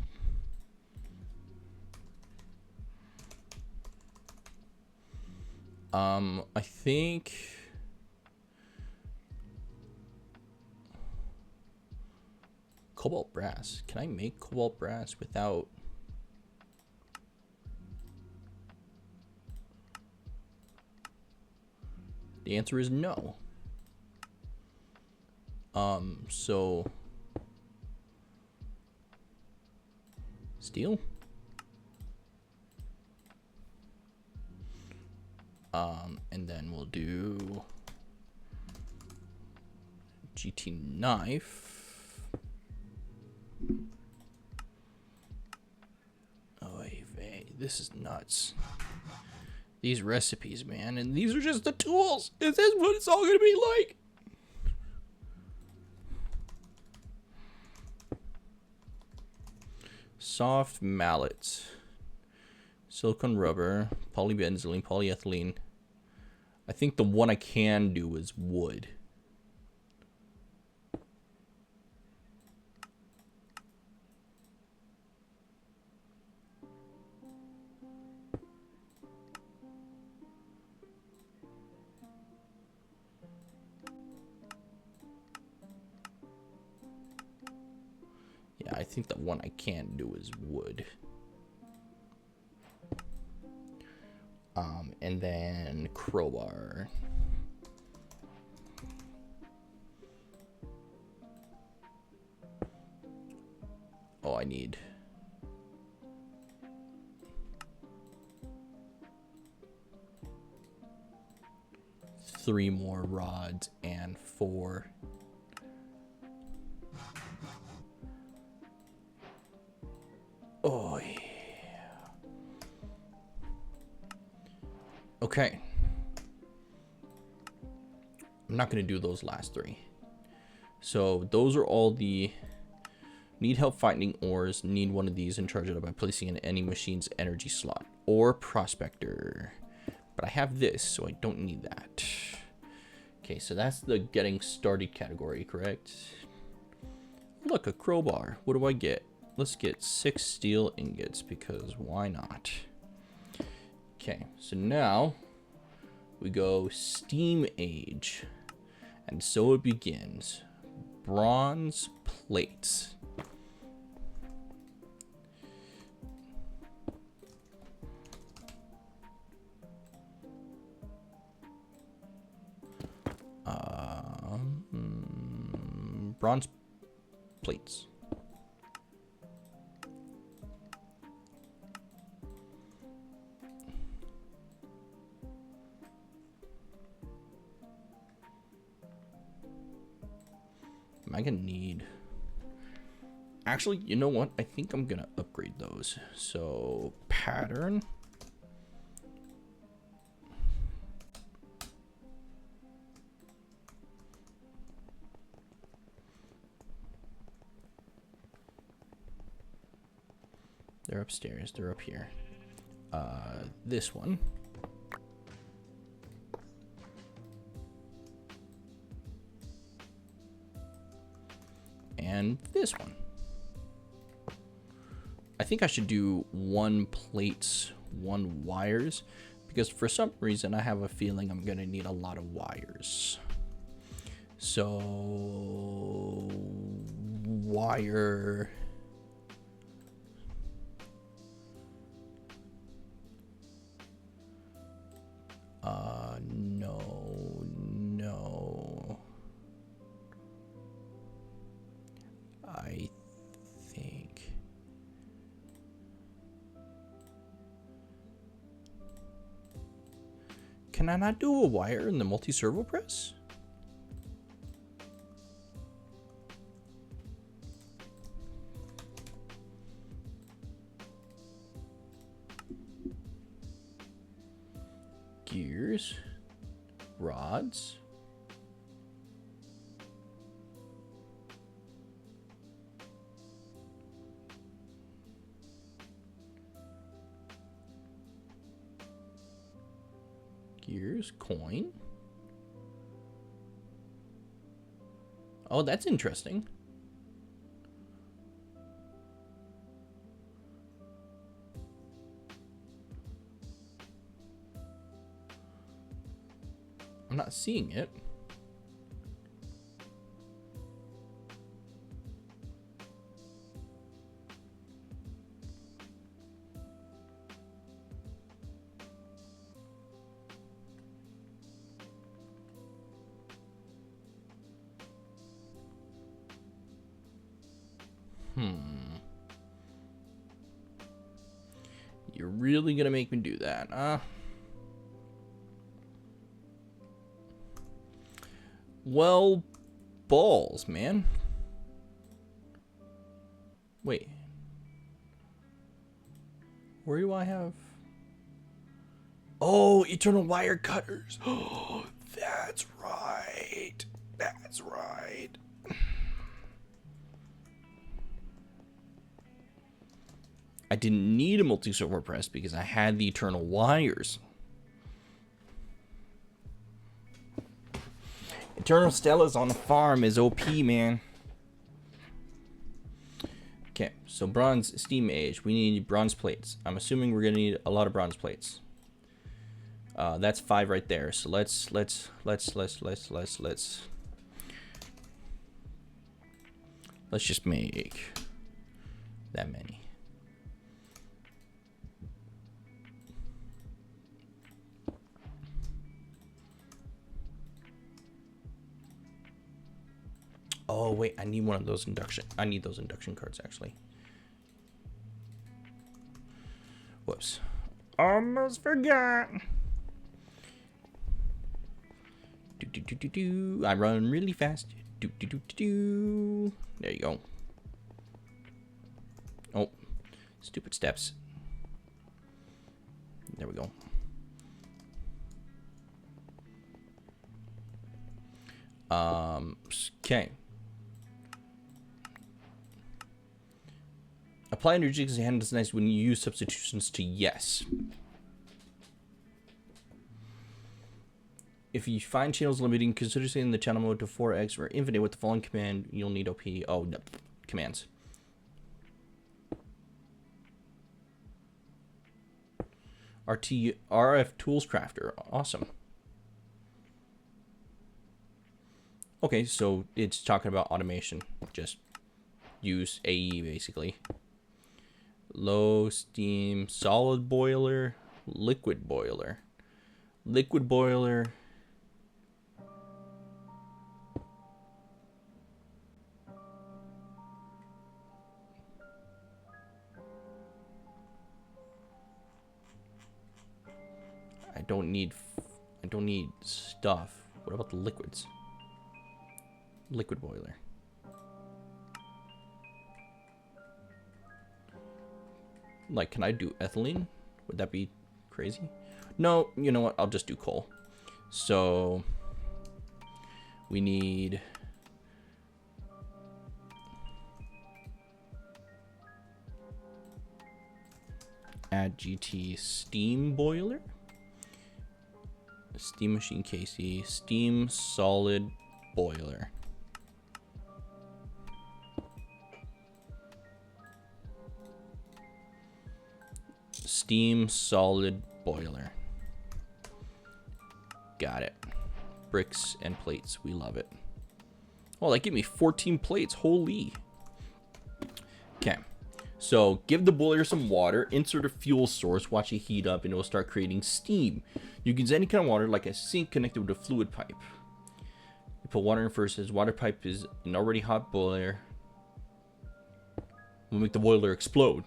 I think cobalt brass. Can I make cobalt brass without? The answer is no. So steel. And then we'll do GT knife. Oh, this is nuts. These recipes, man, and these are just the tools. Is this what it's all gonna be like? Soft mallets, silicone rubber, polybenzylene, polyethylene. I think the one I can do is wood. Yeah, I think the one I can do is wood. And then crowbar. Oh, I need 3 more rods and 4. Oh, yeah. Okay. I'm not going to do those last 3. So those are all the... Need help finding ores. Need one of these and charge it up by placing in any machine's energy slot. Or prospector. But I have this, so I don't need that. Okay, so that's the getting started category, correct? Look, a crowbar. What do I get? Let's get 6 steel ingots, because why not? Okay, so now we go steam age. And so it begins. Bronze plates. Bronze plates. Am I gonna need... Actually, you know what? I think I'm gonna upgrade those. So, pattern. They're upstairs. They're up here. This one. And this one. I think I should do 1 plates, 1 wires, because for some reason I have a feeling I'm gonna need a lot of wires. So wire. No. I think. Can I not do a wire in the multi-servo press? Gears, rods, gears, coin. Oh, that's interesting. I'm not seeing it. really gonna make me do that? Well, balls, man. Wait. Where do I have... Oh, eternal wire cutters. Oh, that's right. That's right. I didn't need a multi-server press because I had the eternal wires. Eternal Stella's on the farm is OP, man. Okay, so bronze steam age. We need bronze plates. I'm assuming we're gonna need a lot of bronze plates. That's 5 right there. So let's just make that many. Oh wait, I need one of those induction. I need those induction cards actually. Whoops. Almost forgot. I run really fast. There you go. Oh, stupid steps. There we go. Okay. Apply energy because the hand is nice when you use substitutions to yes. If you find channels limiting, consider setting the channel mode to 4x or infinite with the following command. You'll need OP. Oh, no. Commands. RF Tools Crafter. Awesome. Okay, so it's talking about automation. Just use AE basically. Low steam, solid boiler, liquid boiler. Liquid boiler. I don't need stuff. What about the liquids? Liquid boiler. Like, can I do ethylene? Would that be crazy? No, you know what? I'll just do coal. So we need add GT steam boiler. Steam machine KC, steam solid boiler. Steam solid boiler. Got it. Bricks and plates. We love it. Oh, that gave me 14 plates. Holy. Okay. So give the boiler some water, insert a fuel source, watch it heat up, and it will start creating steam. You can use any kind of water, like a sink connected with a fluid pipe. You put water in first, as water pipe is an already hot boiler. We'll make the boiler explode.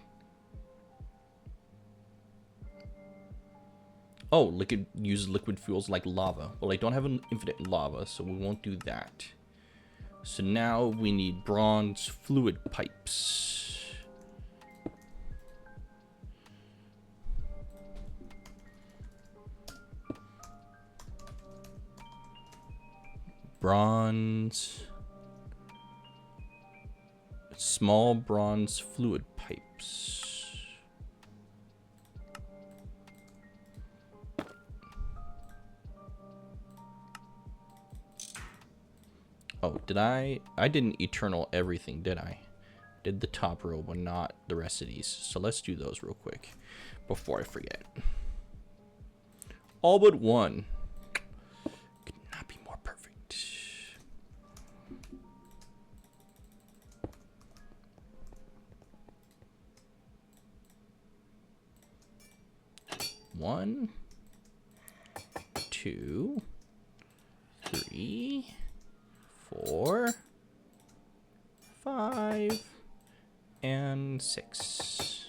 Oh, liquid uses liquid fuels like lava. Well, I don't have an infinite lava, so we won't do that. So now we need bronze fluid pipes. Bronze. Small bronze fluid pipes. Oh, did I didn't eternal everything, did I? Did the top row, but not the rest of these. So let's do those real quick before I forget. All but one. Could not be more perfect. One, 2, 3, 4, 5, and 6.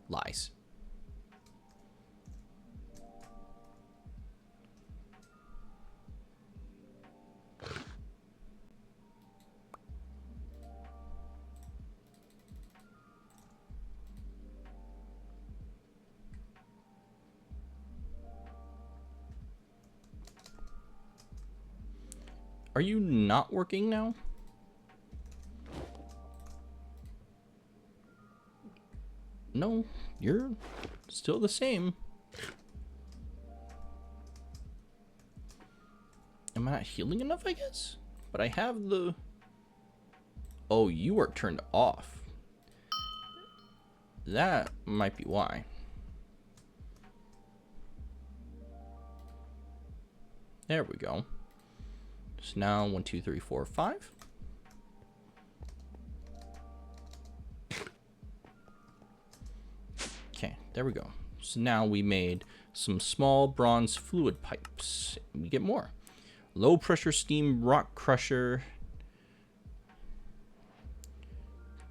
Lies. Are you not working now? No, you're still the same. Am I not healing enough, I guess? But I have the... Oh, you are turned off. That might be why. There we go. So now 1, 2, 3, 4, 5. Okay, there we go. So now we made some small bronze fluid pipes. We get more. Low pressure steam rock crusher.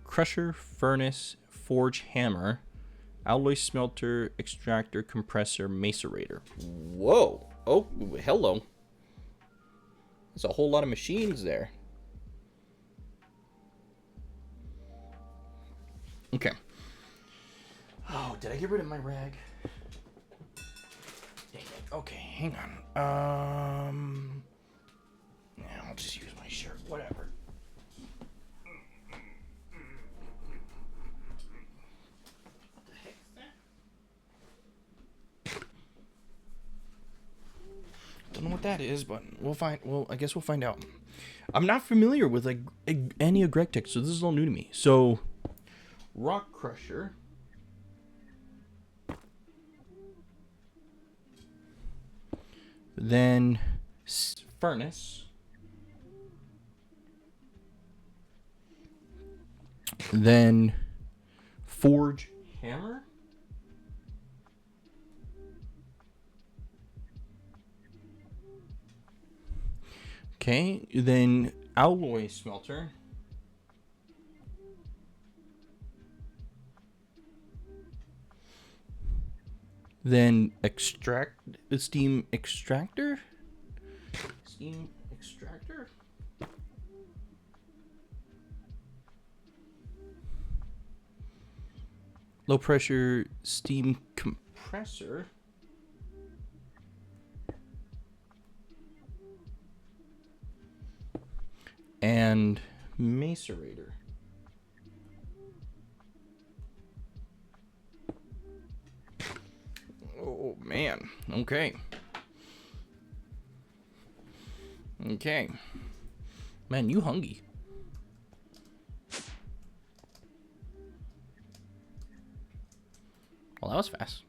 Crusher, furnace, forge hammer, alloy smelter, extractor, compressor, macerator. Whoa. Oh, hello. There's a whole lot of machines there. Okay. Oh, did I get rid of my rag? Dang it. Okay, hang on. Yeah, I'll just use my shirt. Whatever. What the heck is that? Don't know what that is, but we'll find. Well, I guess we'll find out. I'm not familiar with like any Agrictech, so this is all new to me. So, rock crusher. Then furnace. Then forge hammer. Okay, then alloy smelter. Then steam extractor. Steam extractor. Low pressure steam compressor. And macerator. Oh man. Okay. Okay. Man, you hungry. Well, that was fast.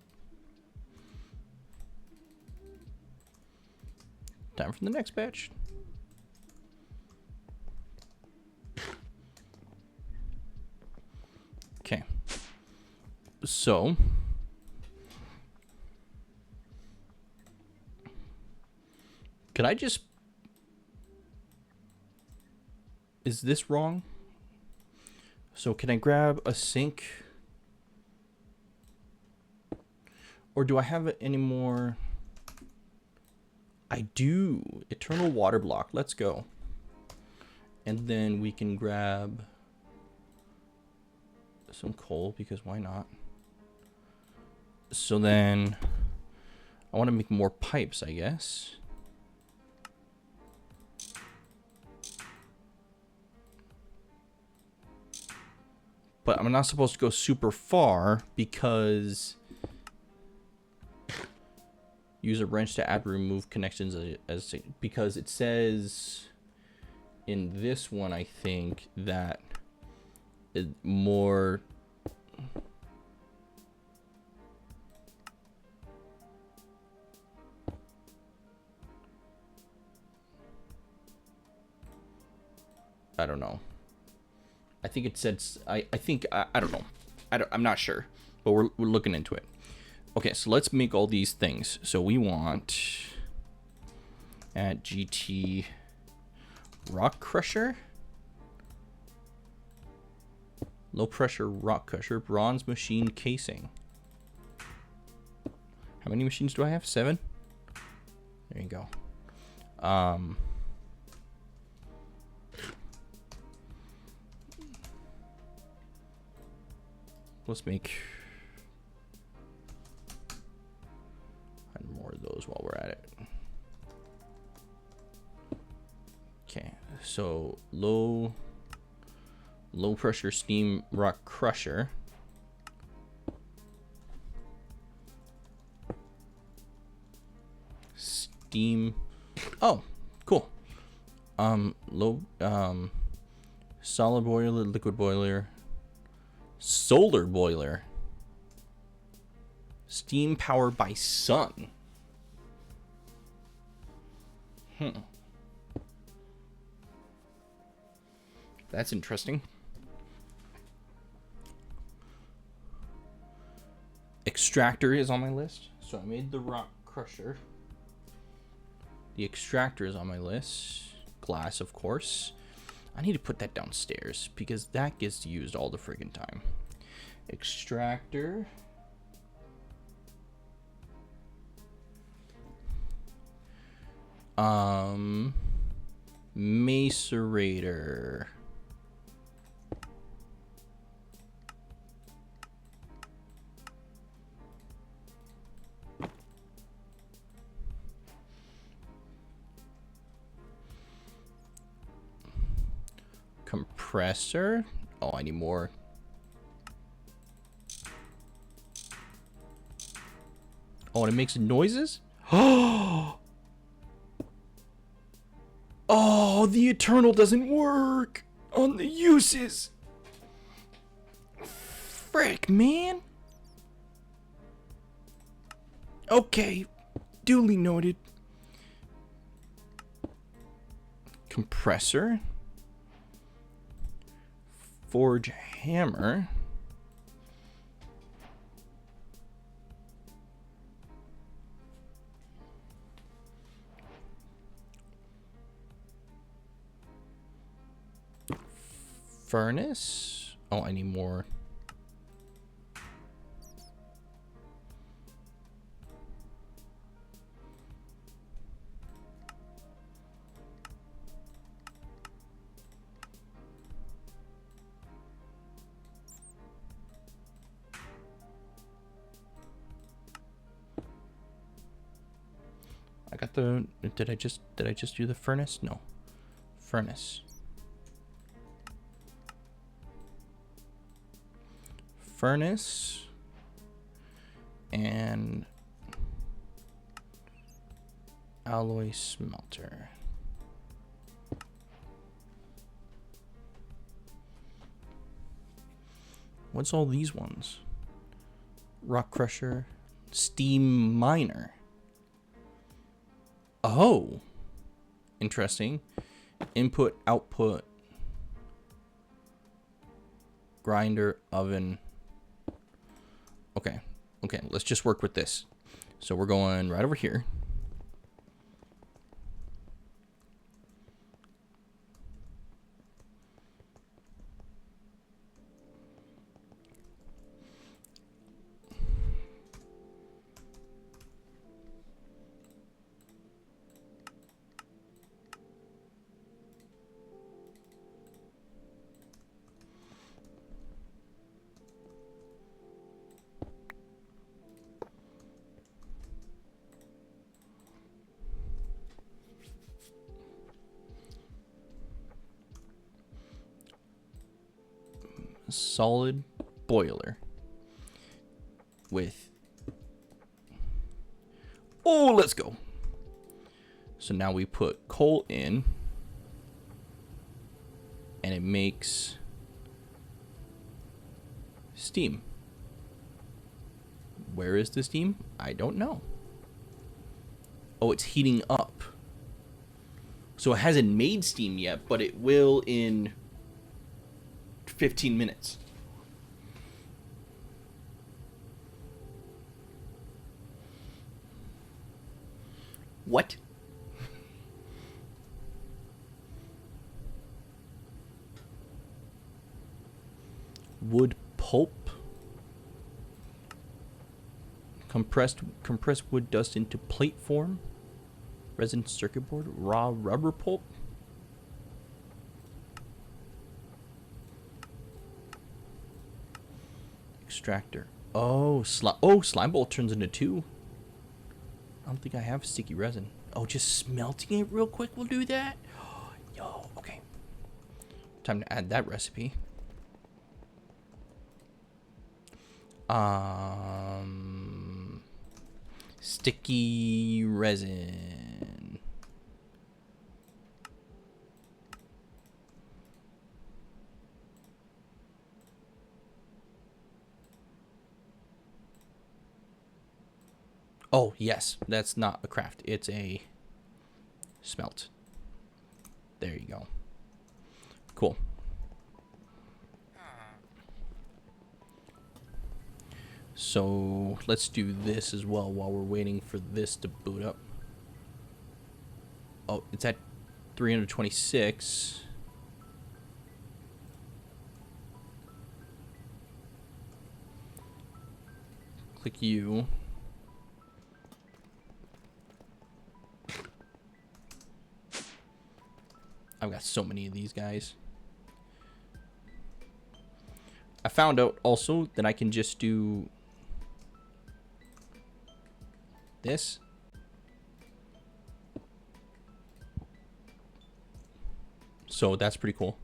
Time for the next batch. Okay. So, could I just... Is this wrong? So can I grab a sink? Or do I have it anymore? I do. Eternal water block. Let's go. And then we can grab some coal, because why not? So then I want to make more pipes, I guess. But I'm not supposed to go super far because use a wrench to add remove connections because it says in this one, I think, that it more I don't know. I think it said, I think, I don't know. I'm not sure, but we're looking into it. Okay, so let's make all these things. So we want at GT rock crusher. Low pressure rock crusher, bronze machine casing. How many machines do I have? 7? There you go. Let's make more of those while we're at it. Okay, so low pressure steam rock crusher. Steam. Oh, cool. Solid boiler, liquid boiler, solar boiler. Steam powered by sun. That's interesting. Extractor is on my list. So I made the rock crusher. The extractor is on my list. Glass, of course. I need to put that downstairs because that gets used all the friggin' time. Extractor. Macerator. Compressor. Oh, I need more. Oh, and it makes noises? Oh, the Eternal doesn't work on the uses. Frick, man. Okay, duly noted. Compressor. Forge hammer. Furnace. Oh, I need more. I got the. Did I just do the furnace? No. Furnace. Furnace and alloy smelter. What's all these ones? Rock crusher, steam miner. Oh, interesting. Input, output, grinder, oven. Okay, let's just work with this. So we're going right over here. Solid boiler with let's go. So now we put coal in and it makes steam. Where is the steam? I don't know. Oh, it's heating up. So it hasn't made steam yet, but it will in 15 minutes. What? wood pulp. Compressed wood dust into plate form. Resin circuit board. Raw rubber pulp. Extractor. Oh, slime bolt turns into 2. I don't think I have sticky resin. Oh, just smelting it real quick will do that? Yo, okay. Time to add that recipe. Sticky resin. Oh, yes. That's not a craft. It's a smelt. There you go. Cool. So let's do this as well while we're waiting for this to boot up. Oh, it's at 326. Click U. I've got so many of these guys. I found out also that I can just do this. So that's pretty cool.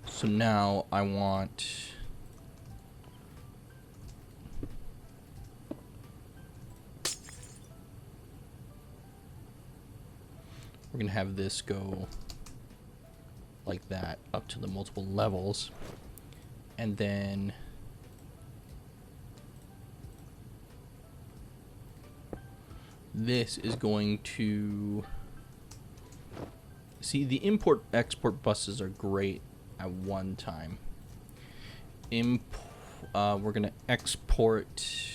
So now I want... We're going to have this go like that up to the multiple levels. And then this is going to... See, the import-export buses are great at one time. We're going to export...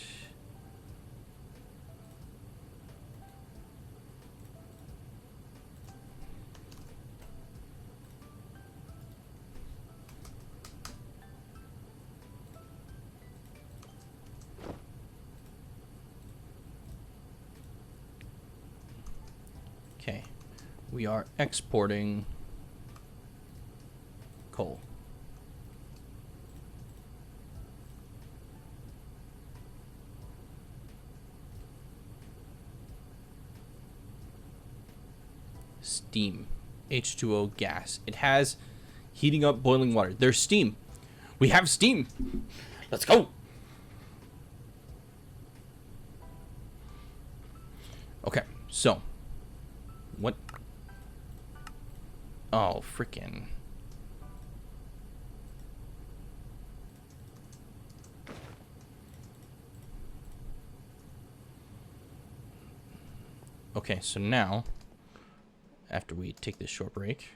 Okay, we are exporting coal. Steam, H2O gas. It has heating up boiling water. There's steam. We have steam. Let's go. Okay, so what? Oh, freaking. Okay, so now, after we take this short break,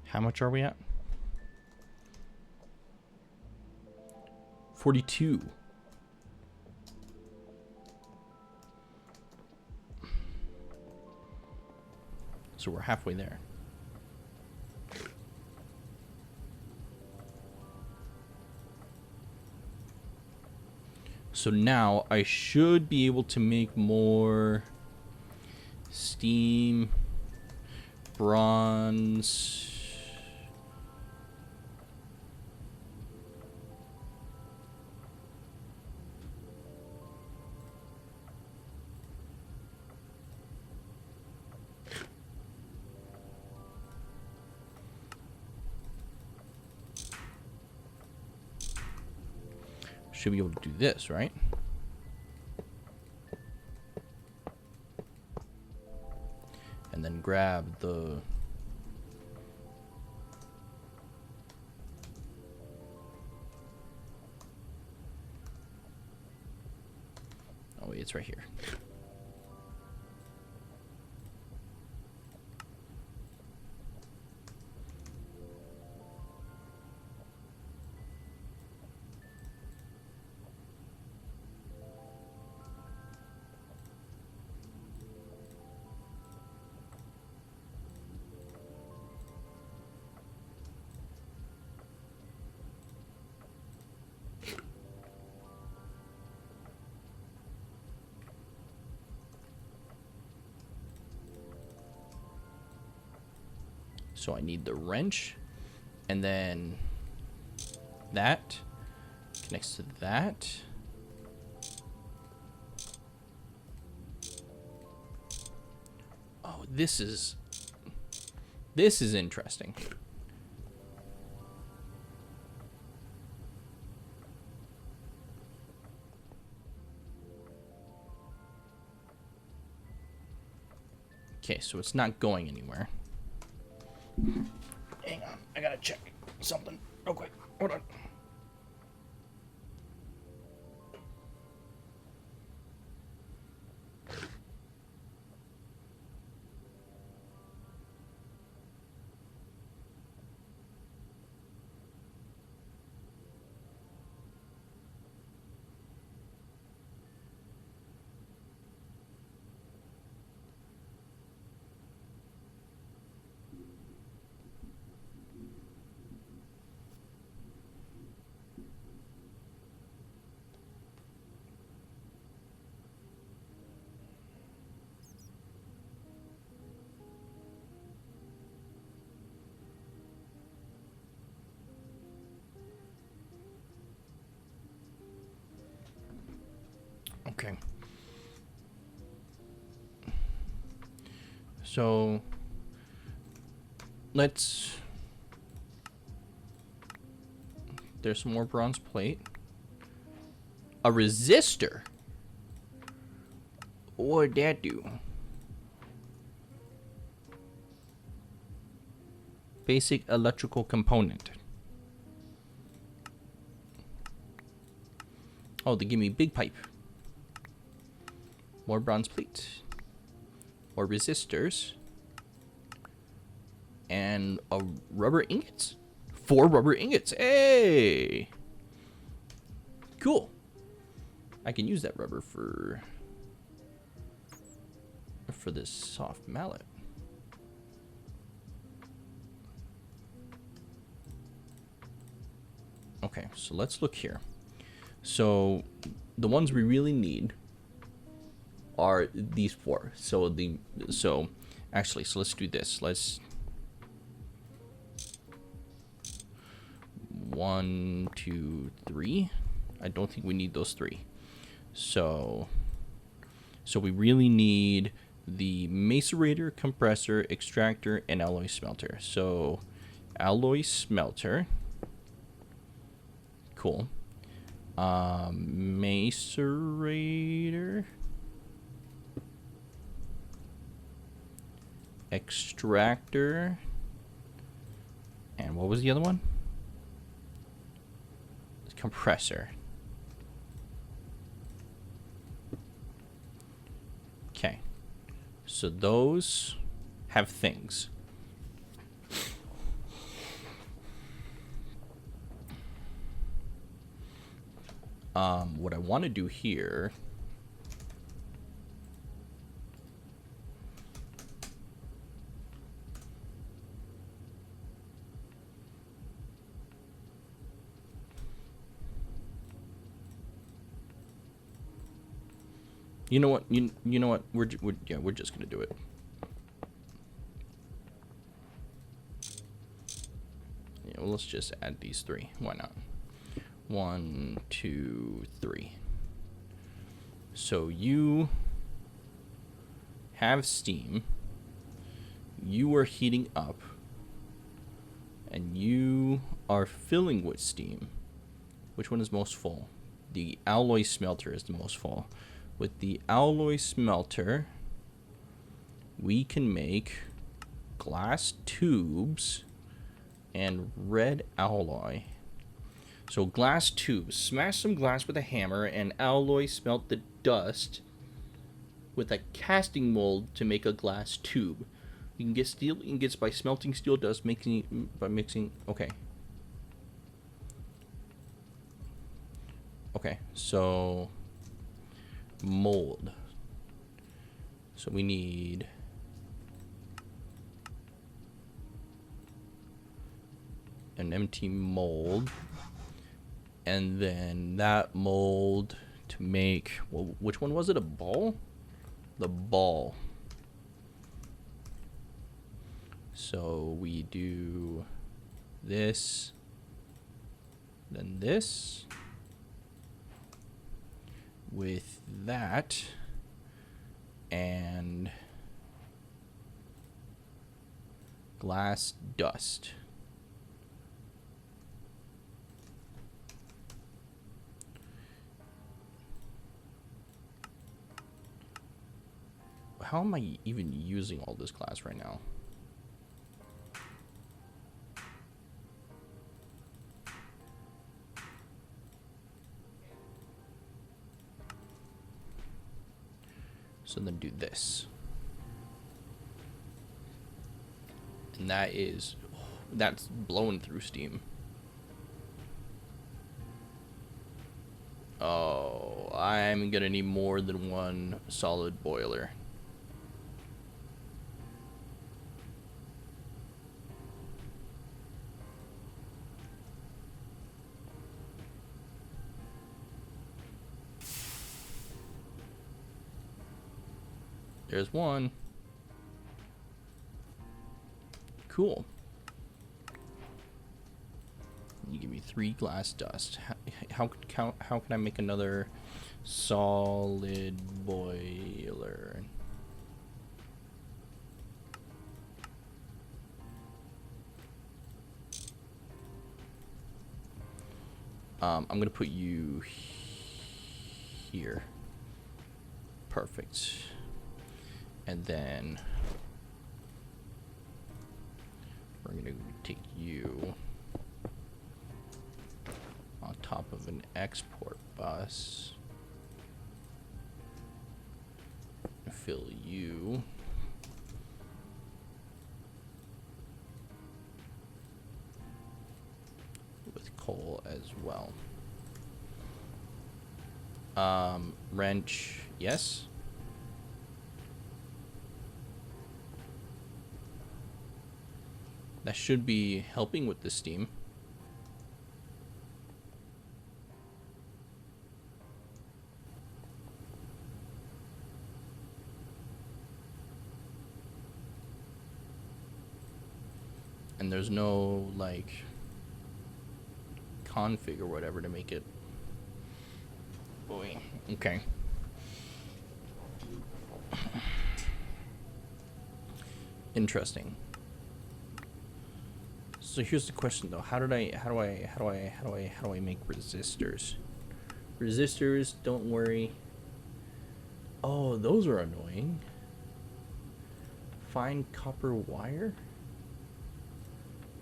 how much are we at? 42. So we're halfway there. So now I should be able to make more steam, bronze. Should be able to do this, right? And then grab the... Oh, it's right here. So I need the wrench, and then that connects to that. Oh, this is interesting. Okay, so it's not going anywhere. Hang on, I gotta check something real quick. Hold on. Okay. So let's. There's some more bronze plate. A resistor. What'd that do? Basic electrical component. Oh, they give me big pipe. More bronze plate. More resistors. And a rubber ingots. 4 rubber ingots. Hey! Cool. I can use that rubber for this soft mallet. Okay, so let's look here. So the ones we really need are these 4. So actually, so let's do this. Let's 1, 2, 3. I don't think we need those 3. So we really need the macerator, compressor, extractor, and alloy smelter. So alloy smelter. Cool. Macerator. Extractor. And what was the other one? Compressor. Okay. So those have things. What I want to do here you know what we're just gonna do it. Yeah, well, let's just add these 3. Why not? 1, 2, 3. So you have steam. You are heating up. And you are filling with steam. Which one is most full? The alloy smelter is the most full. With the alloy smelter, we can make glass tubes and red alloy. So glass tubes. Smash some glass with a hammer and alloy smelt the dust with a casting mold to make a glass tube. You can get steel ingots by smelting steel dust, mixing. Okay. Okay, so mold. So we need an empty mold, and then that mold to make, well, which one was it? A ball? The ball. So we do this, then this. With that and glass dust. How am I even using all this glass right now? So then do this. And that's blowing through steam. Oh, I'm gonna need more than one solid boiler. There's one. Cool. You give me 3 glass dust. How can I make another solid boiler? I'm gonna put you here. Perfect. And then we're gonna take you on top of an export bus. Fill you with coal as well. Wrench, yes. That should be helping with the steam. And there's no, like, config or whatever to make it. Boy, okay. Interesting. So here's the question though. How do I make resistors? Resistors, don't worry. Oh, those are annoying. Find copper wire?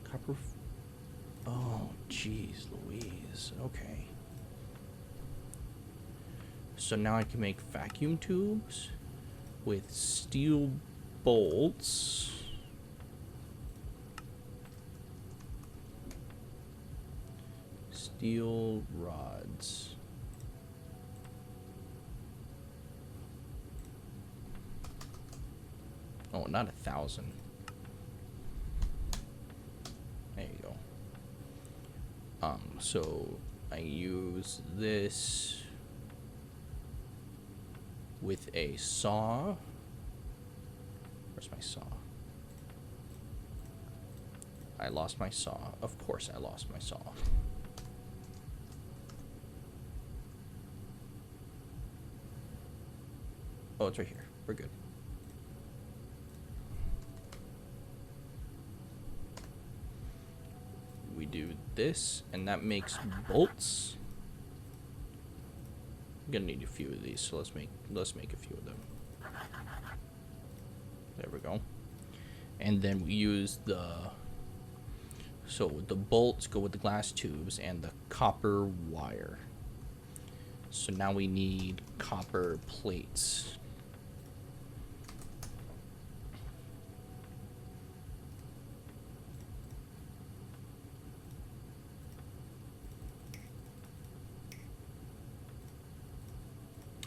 Copper. Oh, jeez Louise. Okay. So now I can make vacuum tubes with steel bolts. Steel rods. Oh, not 1,000. There you go. So I use this with a saw. Where's my saw? I lost my saw. Of course I lost my saw. Oh, it's right here. We're good. We do this, and that makes bolts. I'm gonna need a few of these, so let's make a few of them. There we go. And then we use the So the bolts go with the glass tubes and the copper wire. So now we need copper plates.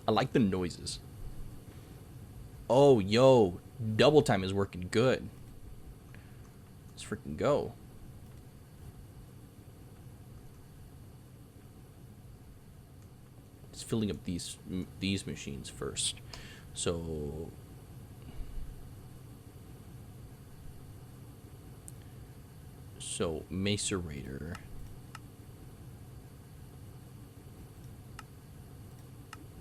I like the noises. Oh, yo, double time is working good. Let's freaking go. It's filling up these machines first. So macerator.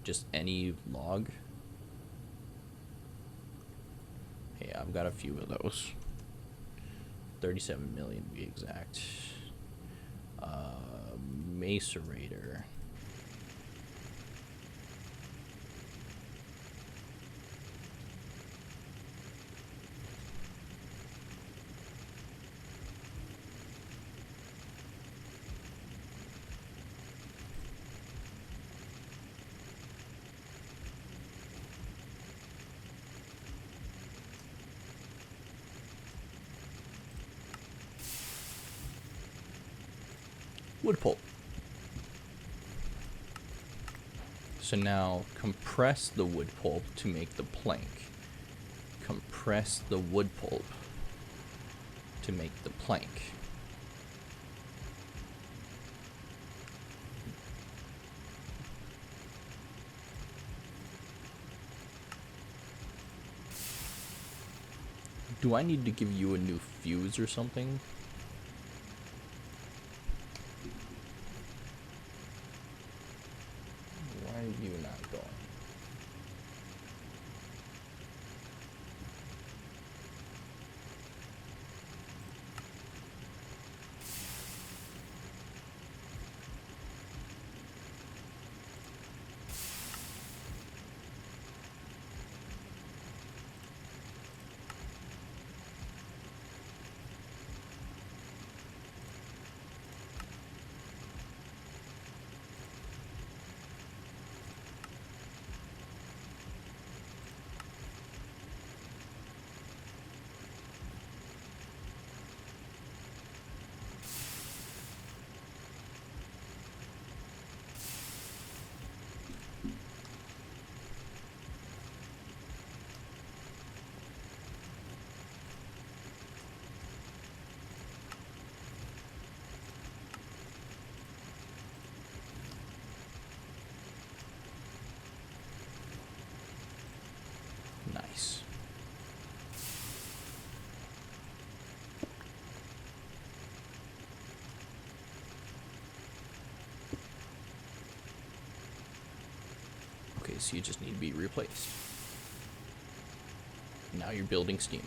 Just any log. Hey, I've got a few of those. 37 million to be exact. Macerator. Wood pulp. So now compress the wood pulp to make the plank. Compress the wood pulp to make the plank. Do I need to give you a new fuse or something? Why are you not going? Nice. Okay, so you just need to be replaced. Now you're building steam.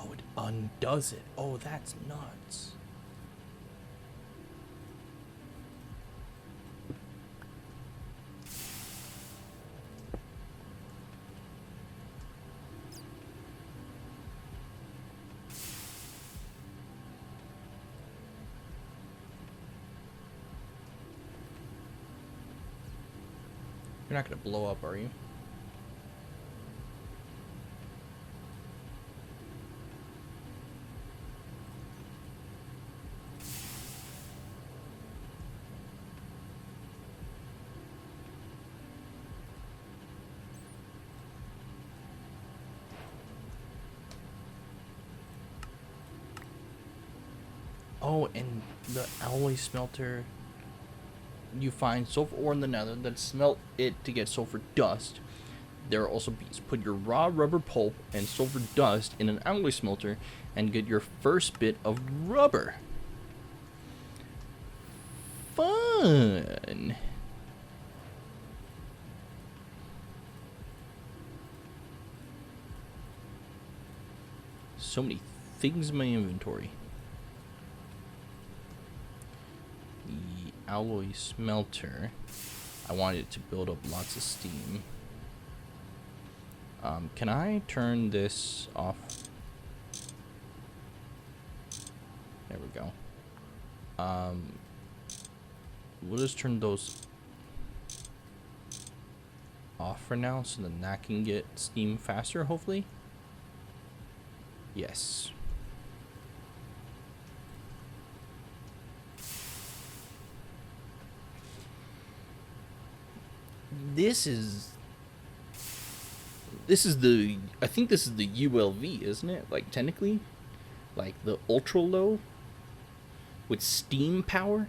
Oh, it undoes it. Oh, that's nuts. You're not gonna blow up, are you? Oh, and the alloy smelter, you find sulfur ore in the nether, then smelt it to get sulfur dust. There are also bees. Put your raw rubber pulp and sulfur dust in an alloy smelter and get your first bit of rubber. Fun. So many things in my inventory. The alloy smelter, I wanted it to build up lots of steam. Can I turn this off? There we go. We'll just turn those off for now so then that can get steam faster, hopefully. Yes. This is the, I think this is the ULV, isn't it? Like technically, like the ultra low with steam power.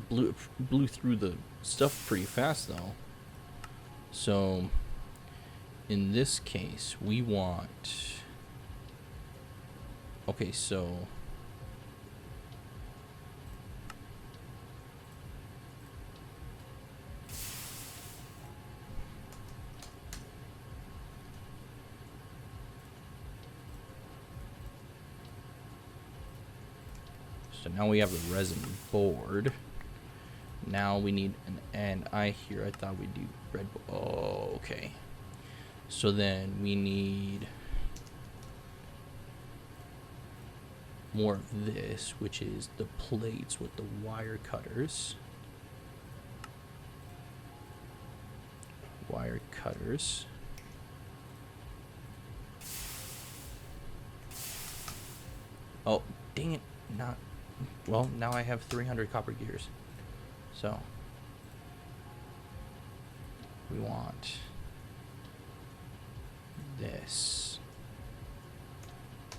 Blew through the stuff pretty fast though. So in this case, we want, okay, so now we have a resin board. Now we need an I here. I thought we'd do red. Oh, okay. So then we need more of this, which is the plates with the wire cutters. Wire cutters. Oh, dang it. Not. Well, now I have 300 copper gears. So we want this,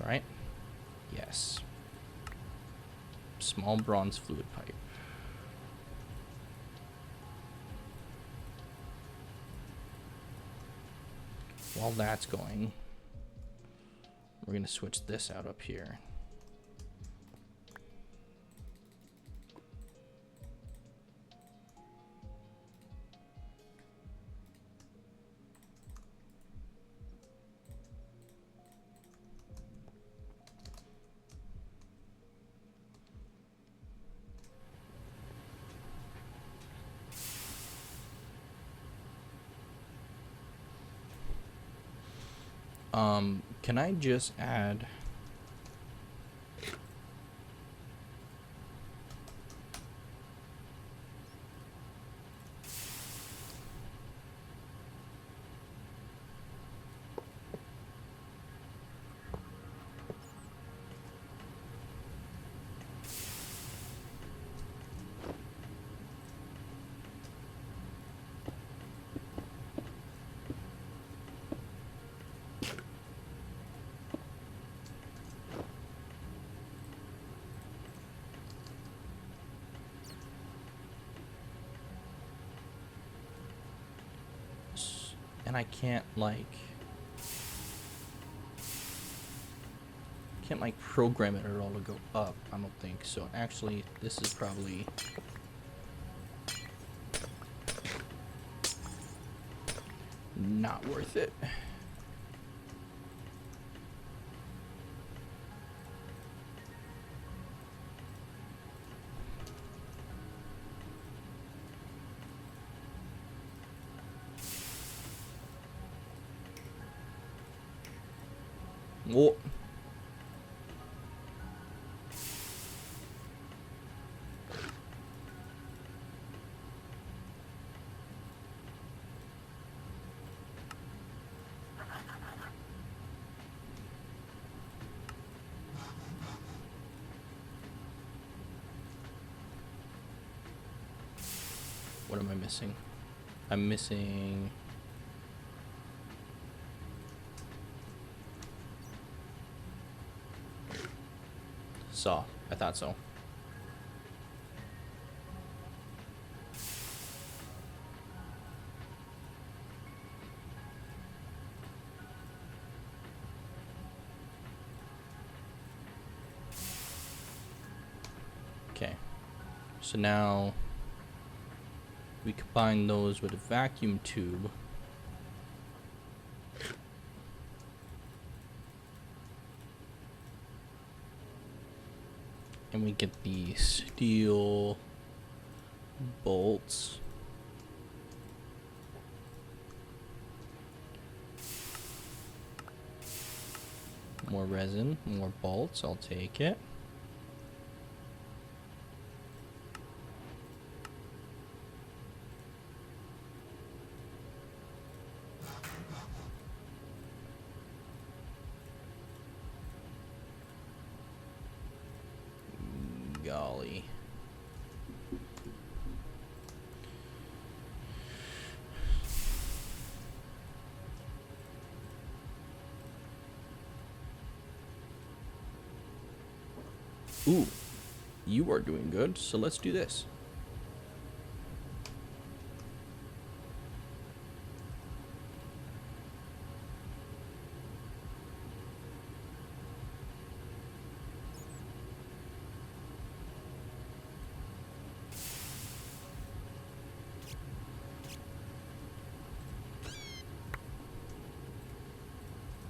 right? Yes. Small bronze fluid pipe. While that's going, we're going to switch this out up here. Can I just add and I can't like program it at all to go up, I don't think. So actually this is probably Not worth it. Whoa. What am I missing? I'm missing... Saw. I thought so. Okay. So now we combine those with a vacuum tube. And we get the steel bolts. More resin, more bolts, I'll take it. Golly. Ooh, you are doing good, so let's do this.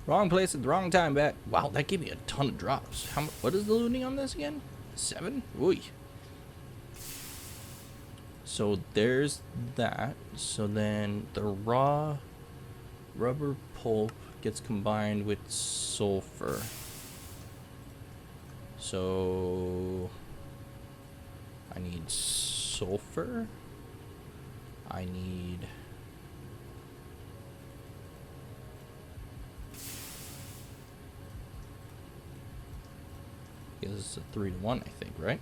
Wrong place at the wrong time, back. Wow, that gave me a ton of drops. What is the looting on this again? 7? Ooh. So there's that. So then the raw rubber pulp gets combined with sulfur. So I need sulfur. I need... This is a 3-to-1, I think, right?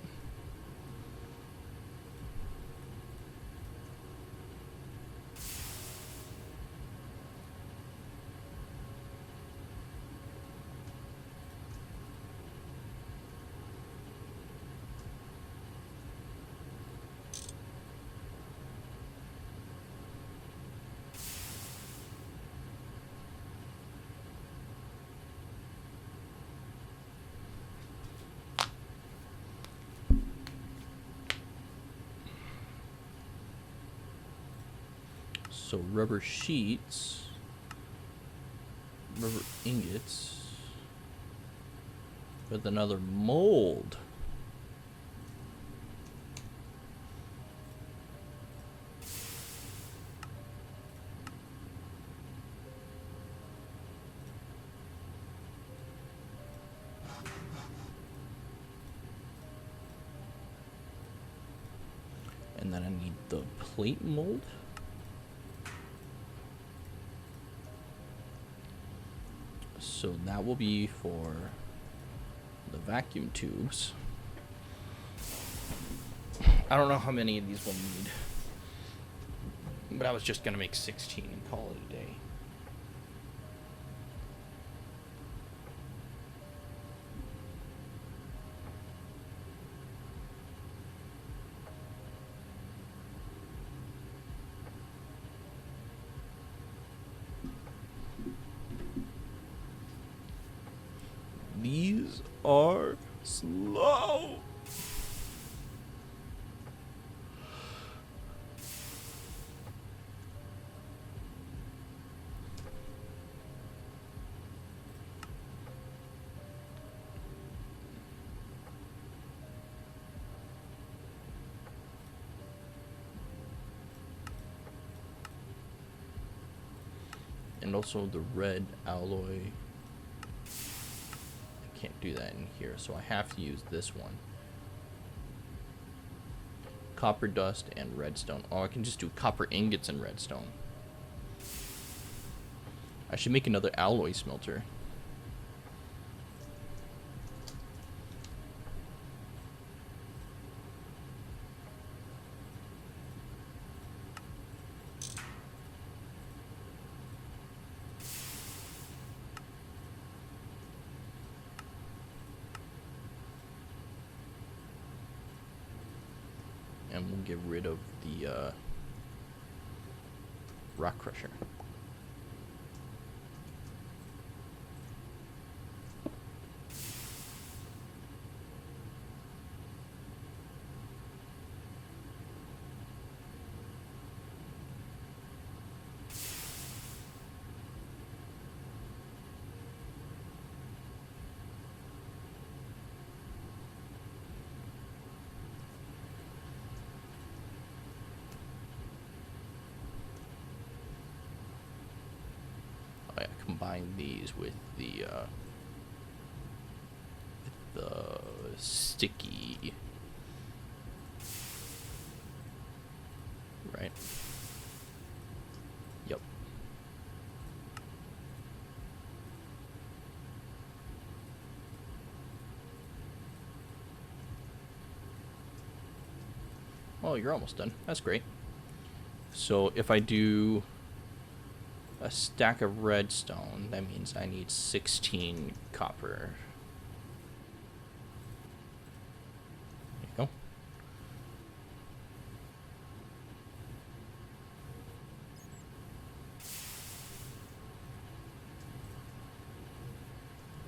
So rubber sheets, rubber ingots, with another mold. And then I need the plate mold. So that will be for the vacuum tubes. I don't know how many of these we'll need, but I was just gonna make 16 and call it a day. These are slow. And also the red alloy. I can't do that in here, so I have to use this one. Copper dust and redstone. Oh, I can just do copper ingots and redstone. I should make another alloy smelter. And we'll get rid of the rock crusher. Combine these with the sticky, right? Yep. Oh, you're almost done. That's great. So if I do a stack of redstone, that means I need 16 copper. There you go.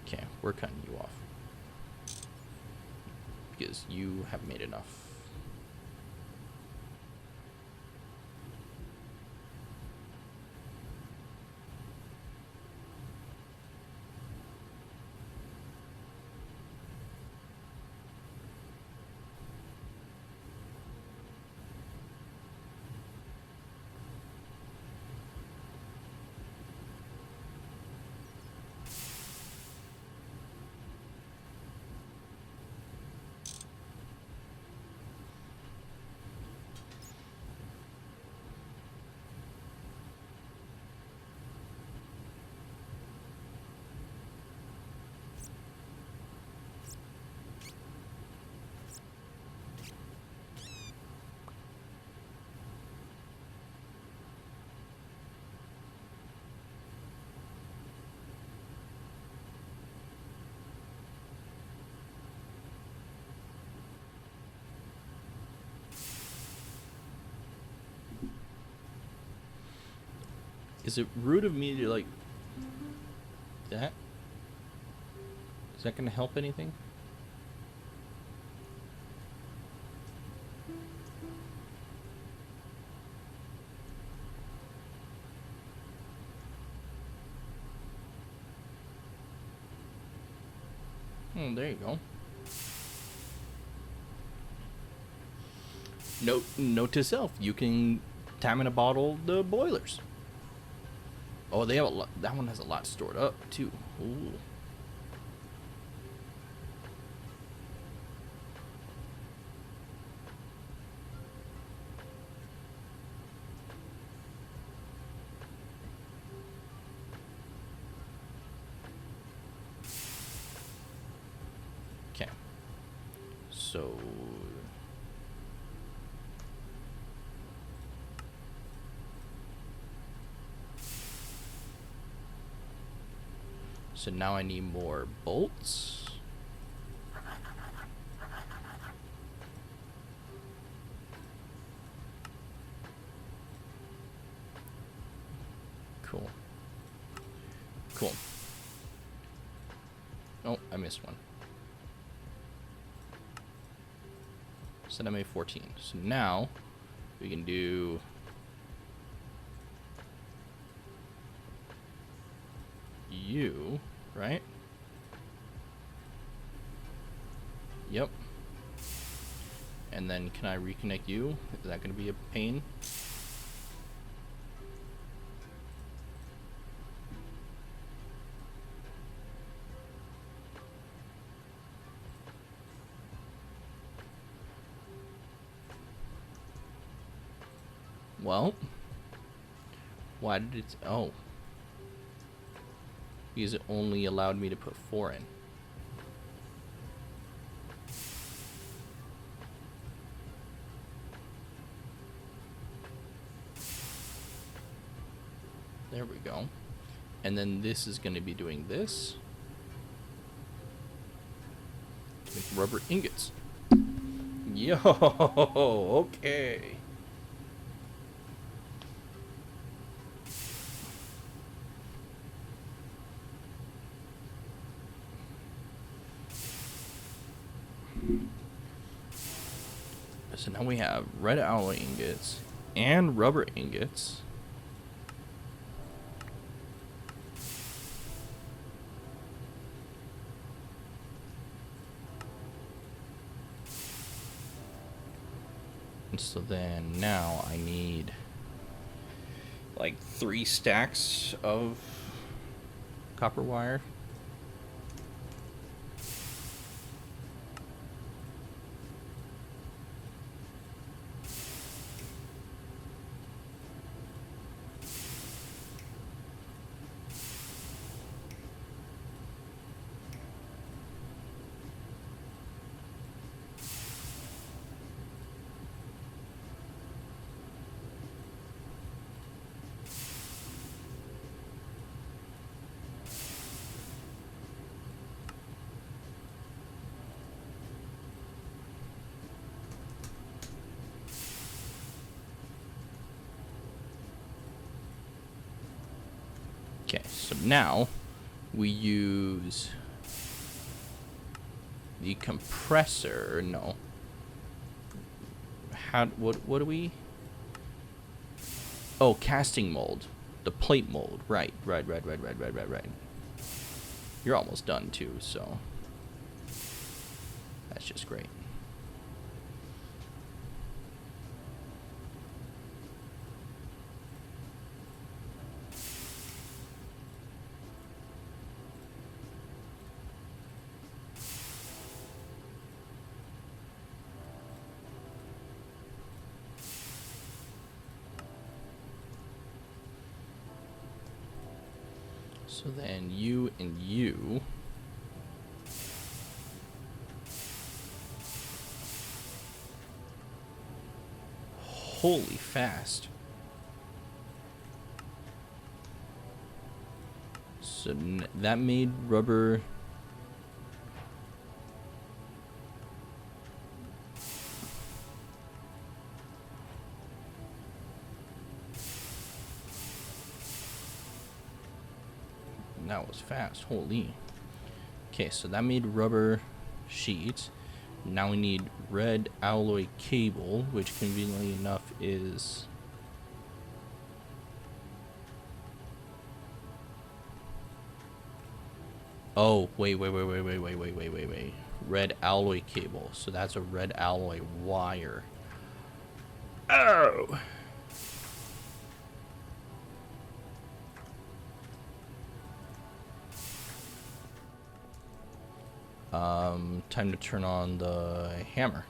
Okay, we're cutting you off because you have made enough. Is it rude of me to like that? Is that gonna help anything? There you go. Note to self: you can time in a bottle the boilers. Oh, they have a lot. That one has a lot stored up too. Ooh. Okay. So. So now I need more bolts. Cool. Cool. Oh, I missed one. So I made 14. So now we can do you, right? Yep. And then can I reconnect you? Is that going to be a pain? Well, why did it... Oh. Because it only allowed me to put 4 in. There we go. And then this is going to be doing this. To make rubber ingots. Yo, okay. So now we have red alloy ingots and rubber ingots. And so then now I need like 3 stacks of copper wire. Okay, so now we use the compressor. No. What do we? Oh, casting mold. The plate mold. Right. You're almost done too, so that's just great. So then you and you. Holy fast. So that made rubber. That was fast. Holy. Okay, so that made rubber sheets. Now we need red alloy cable, which conveniently enough is... Oh, wait. Red alloy cable. So that's a red alloy wire. Oh! Time to turn on the hammer.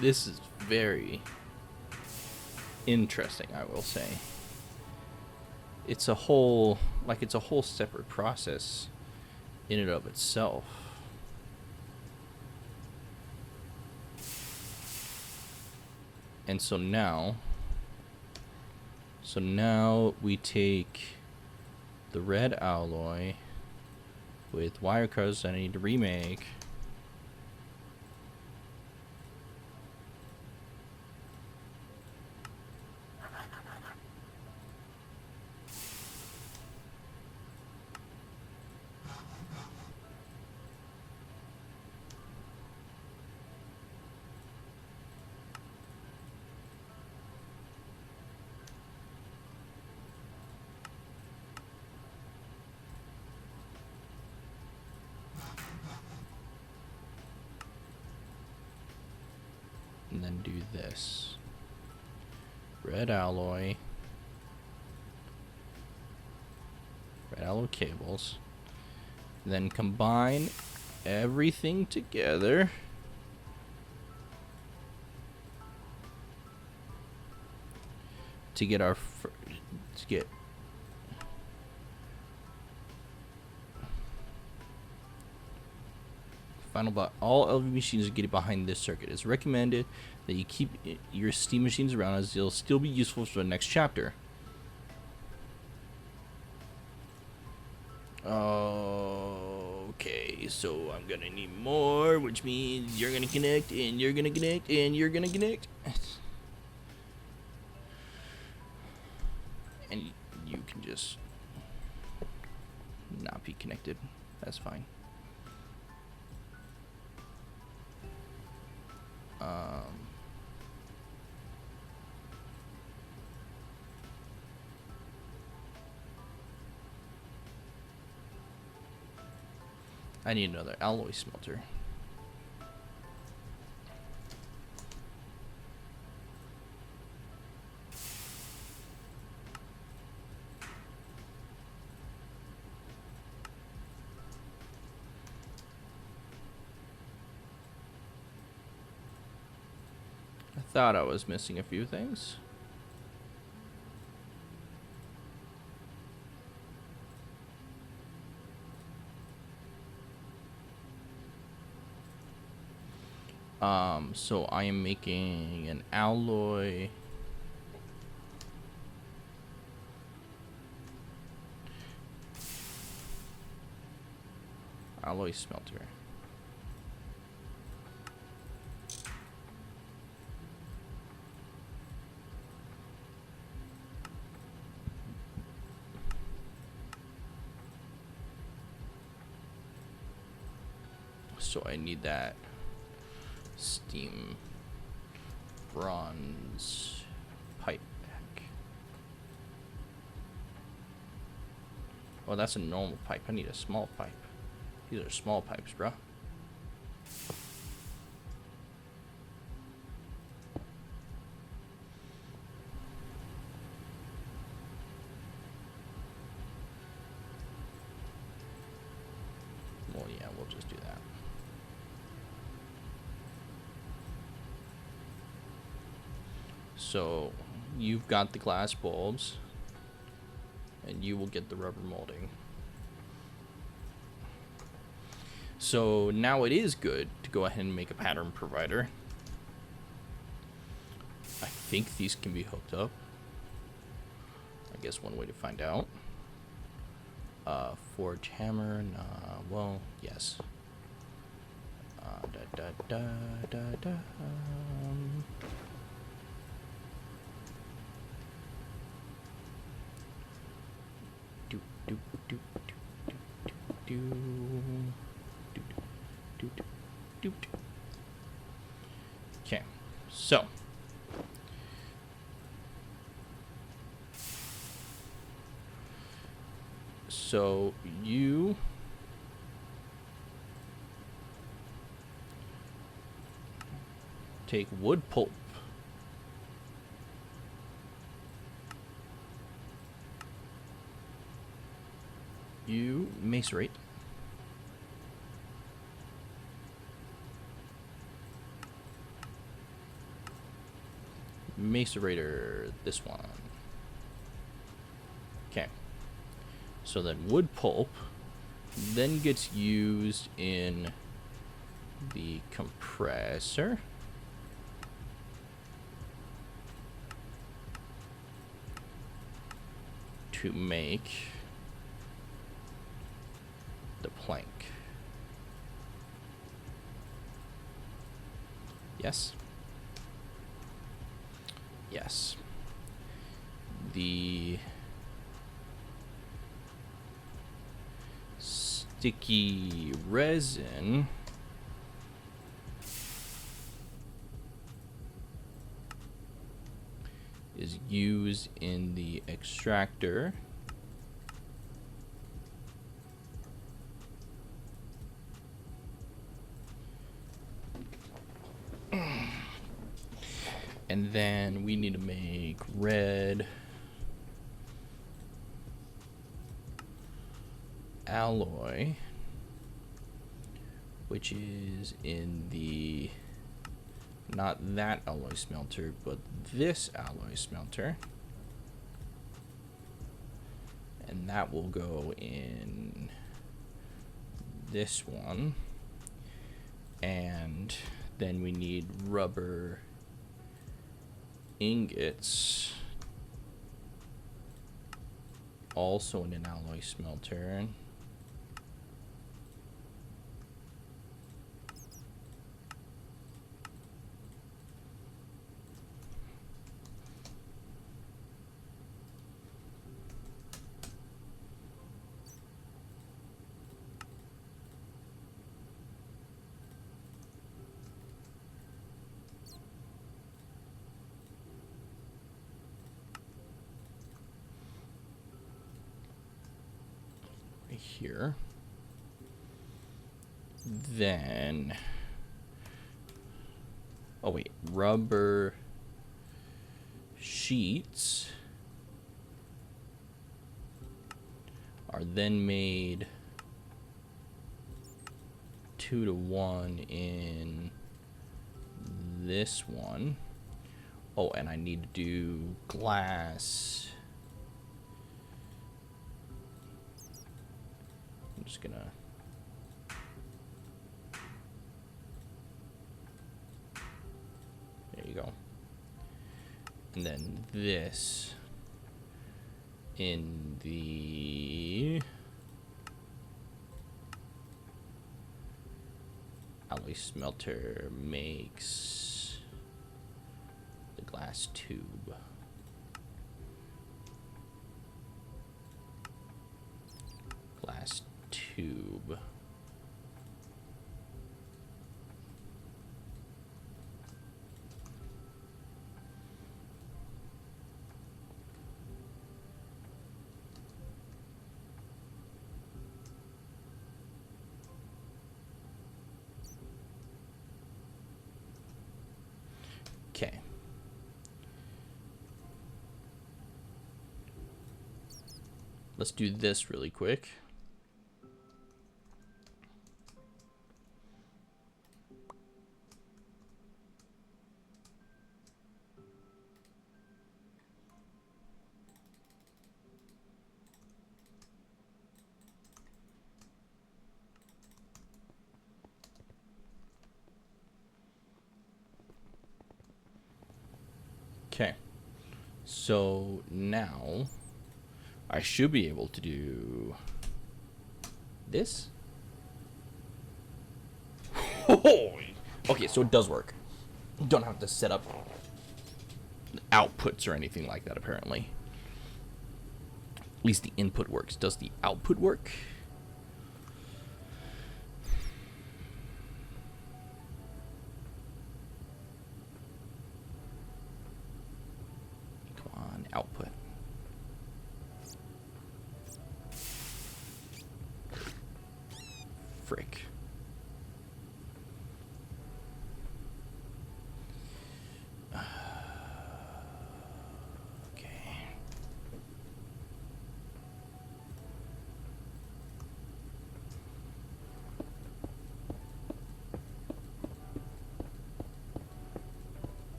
this is very interesting, I will say. It's a whole separate process in and of itself. And so now we take the red alloy with wire cutters that I need to remake. And then do this. Red alloy cables. Then combine everything together. To get our final block. All LV machines getting behind this circuit. It's recommended that you keep your steam machines around, as they'll still be useful for the next chapter. Okay, so I'm gonna need more, which means you're gonna connect, and you're gonna connect, and you're gonna connect. And you can just not be connected. That's fine. I need another alloy smelter. I thought I was missing a few things. So I am making an alloy smelter. So I need that steam bronze pipe back. Well, that's a normal pipe. I need a small pipe. These are small pipes, bruh. Well, yeah, we'll just do that. So you've got the glass bulbs, and you will get the rubber molding. So now it is good to go ahead and make a pattern provider. I think these can be hooked up. I guess one way to find out. Forge hammer, nah, well, yes. Okay, so you take wood pulp. You macerate. macerator, this one. Okay. So then wood pulp then gets used in the compressor. To make the plank. Yes. Yes. The sticky resin is used in the extractor. And then we need to make red alloy, which is in the, not that alloy smelter, but this alloy smelter. And that will go in this one. And then we need rubber ingots, also in an alloy smelter. Here. Then, oh wait, rubber sheets are then made 2-to-1 in this one. Oh, and I need to do glass. I'm just gonna there you go. And then this in the alloy smelter makes the glass tube. Glass tube. Okay. Let's do this really quick. Okay, so now I should be able to do this. Okay, so it does work. You don't have to set up outputs or anything like that, apparently. At least the input works. Does the output work? Output. Frick. Okay.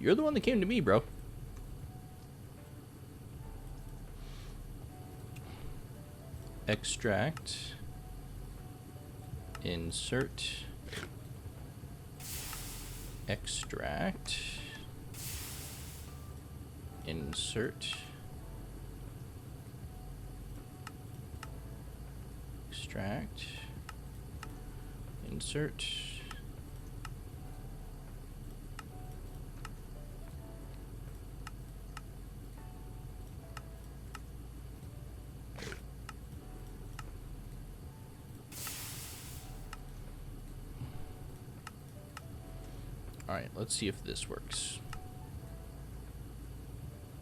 You're the one that came to me, bro. Extract. Insert. Extract. Insert. Extract. Insert. Alright, let's see if this works.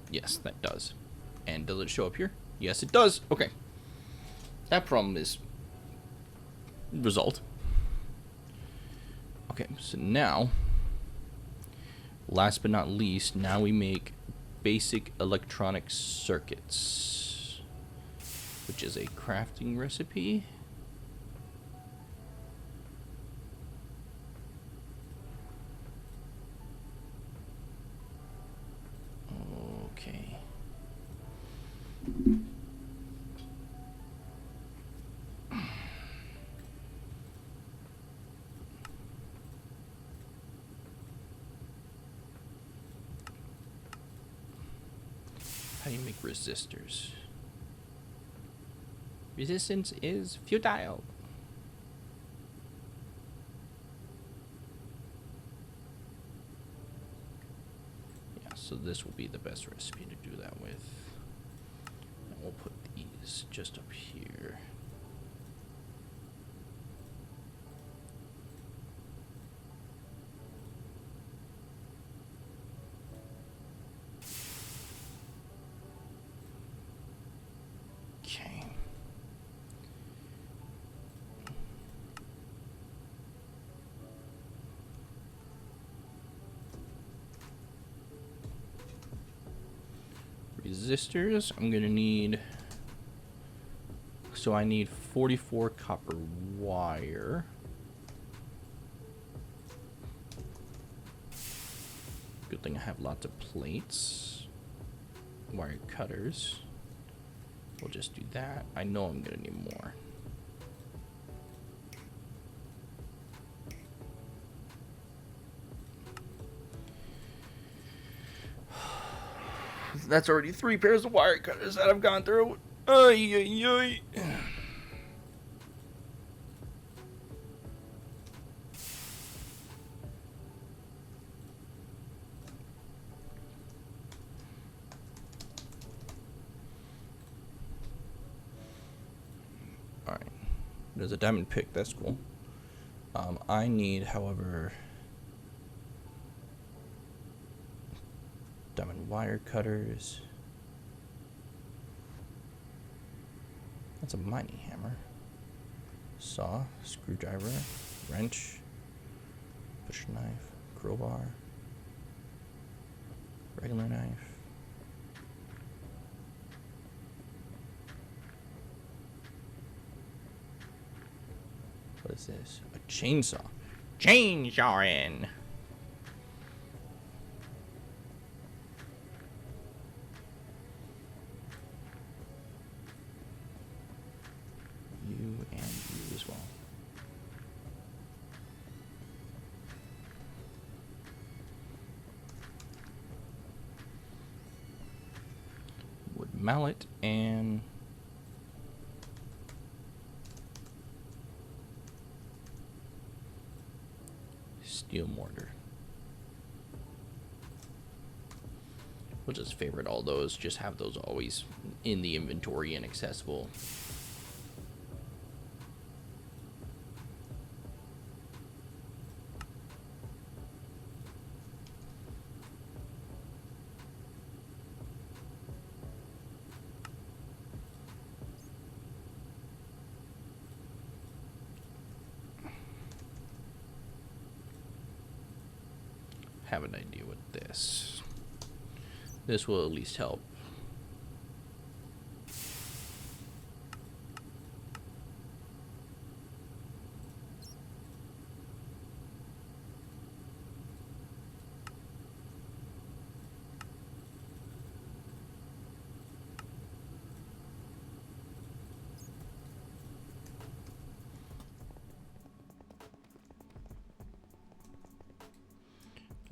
Yes, that does. And does it show up here? Yes, it does. Okay. That problem is resolved. Okay, so now, last but not least, now we make basic electronic circuits, which is a crafting recipe. Okay. How do you make resistors? Resistance is futile. Yeah, so this will be the best recipe to do that with. And we'll put these just up here. Okay. Resistors, I'm gonna need, so I need 44 copper wire. Good thing I have lots of plates. Wire cutters. We'll just do that. I know I'm gonna need more. That's already 3 pairs of wire cutters that I've gone through. Ay, ay, ay. Alright. There's a diamond pick. That's cool. I need, however, diamond wire cutters. That's a mining hammer. Saw, screwdriver, wrench, butcher knife, crowbar, regular knife. What is this? A chainsaw. Chainsawing. You and you as well. Wood mallet and steel mortar. We'll just favorite all those, just have those always in the inventory and accessible. Have an idea with this. This will at least help.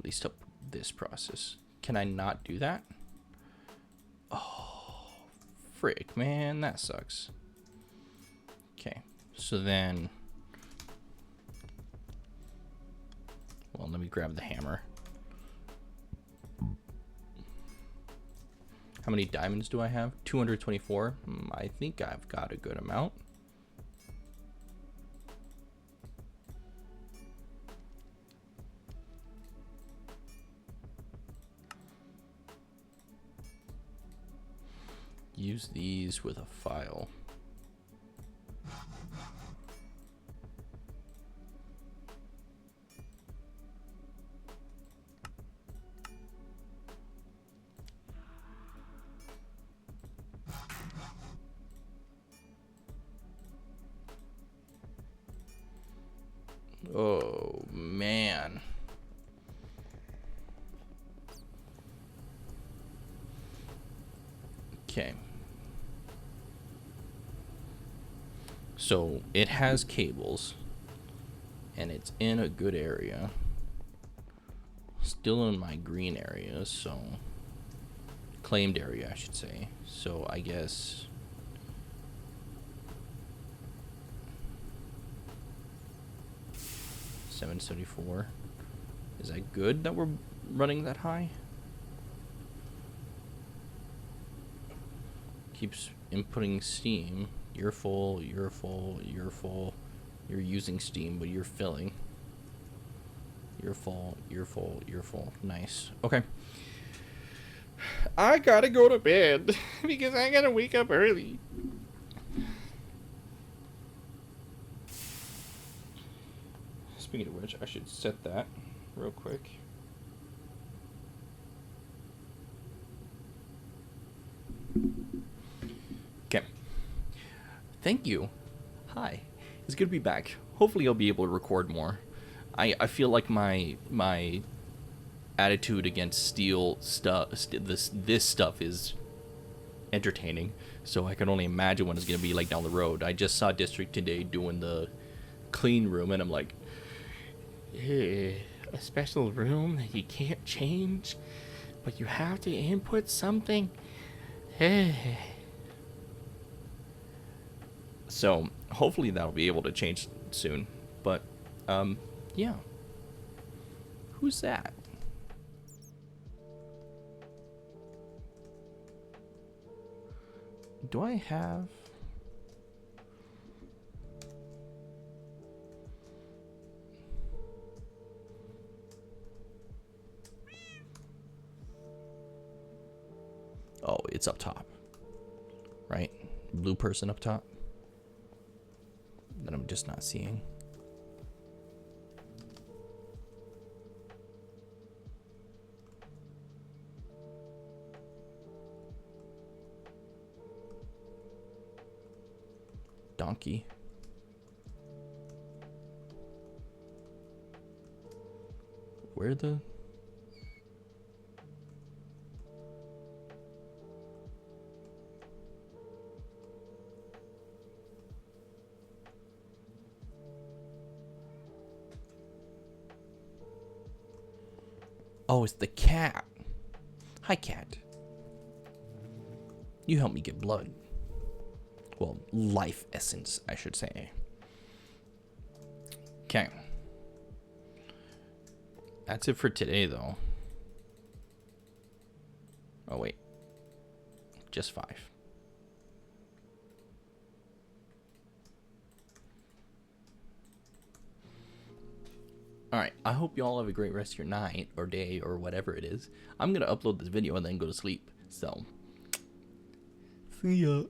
At least up this process. Can I not do that? Oh, frick, man, that sucks. Okay, so then, well, let me grab the hammer. How many diamonds do I have? 224. I think I've got a good amount. Use these with a file. Oh, man. Okay. So it has cables and it's in a good area. Still in my green area, so claimed area, I should say. So I guess $774. Is that good that we're running that high? Keeps inputting steam. You're full, you're full, you're full. You're using steam, but you're filling. You're full, you're full, you're full. Nice. Okay. I gotta go to bed because I gotta wake up early. Speaking of which, I should set that real quick. Okay. Thank you. Hi. It's good to be back. Hopefully I'll be able to record more. I feel like my attitude against steel stuff, this stuff is entertaining. So I can only imagine what it's going to be like down the road. I just saw District today doing the clean room, and I'm like, a special room that you can't change, but you have to input something. So hopefully that'll be able to change soon. But yeah. Who's that? Do I have... Oh, it's up top. Right? Blue person up top. That I'm just not seeing. Donkey. Where the... Oh, it's the cat. Hi, cat. You help me get blood. Well, life essence, I should say. Okay. That's it for today, though. Oh, wait. Just 5. Alright, I hope you all have a great rest of your night, or day, or whatever it is. I'm gonna upload this video and then go to sleep, so... See ya.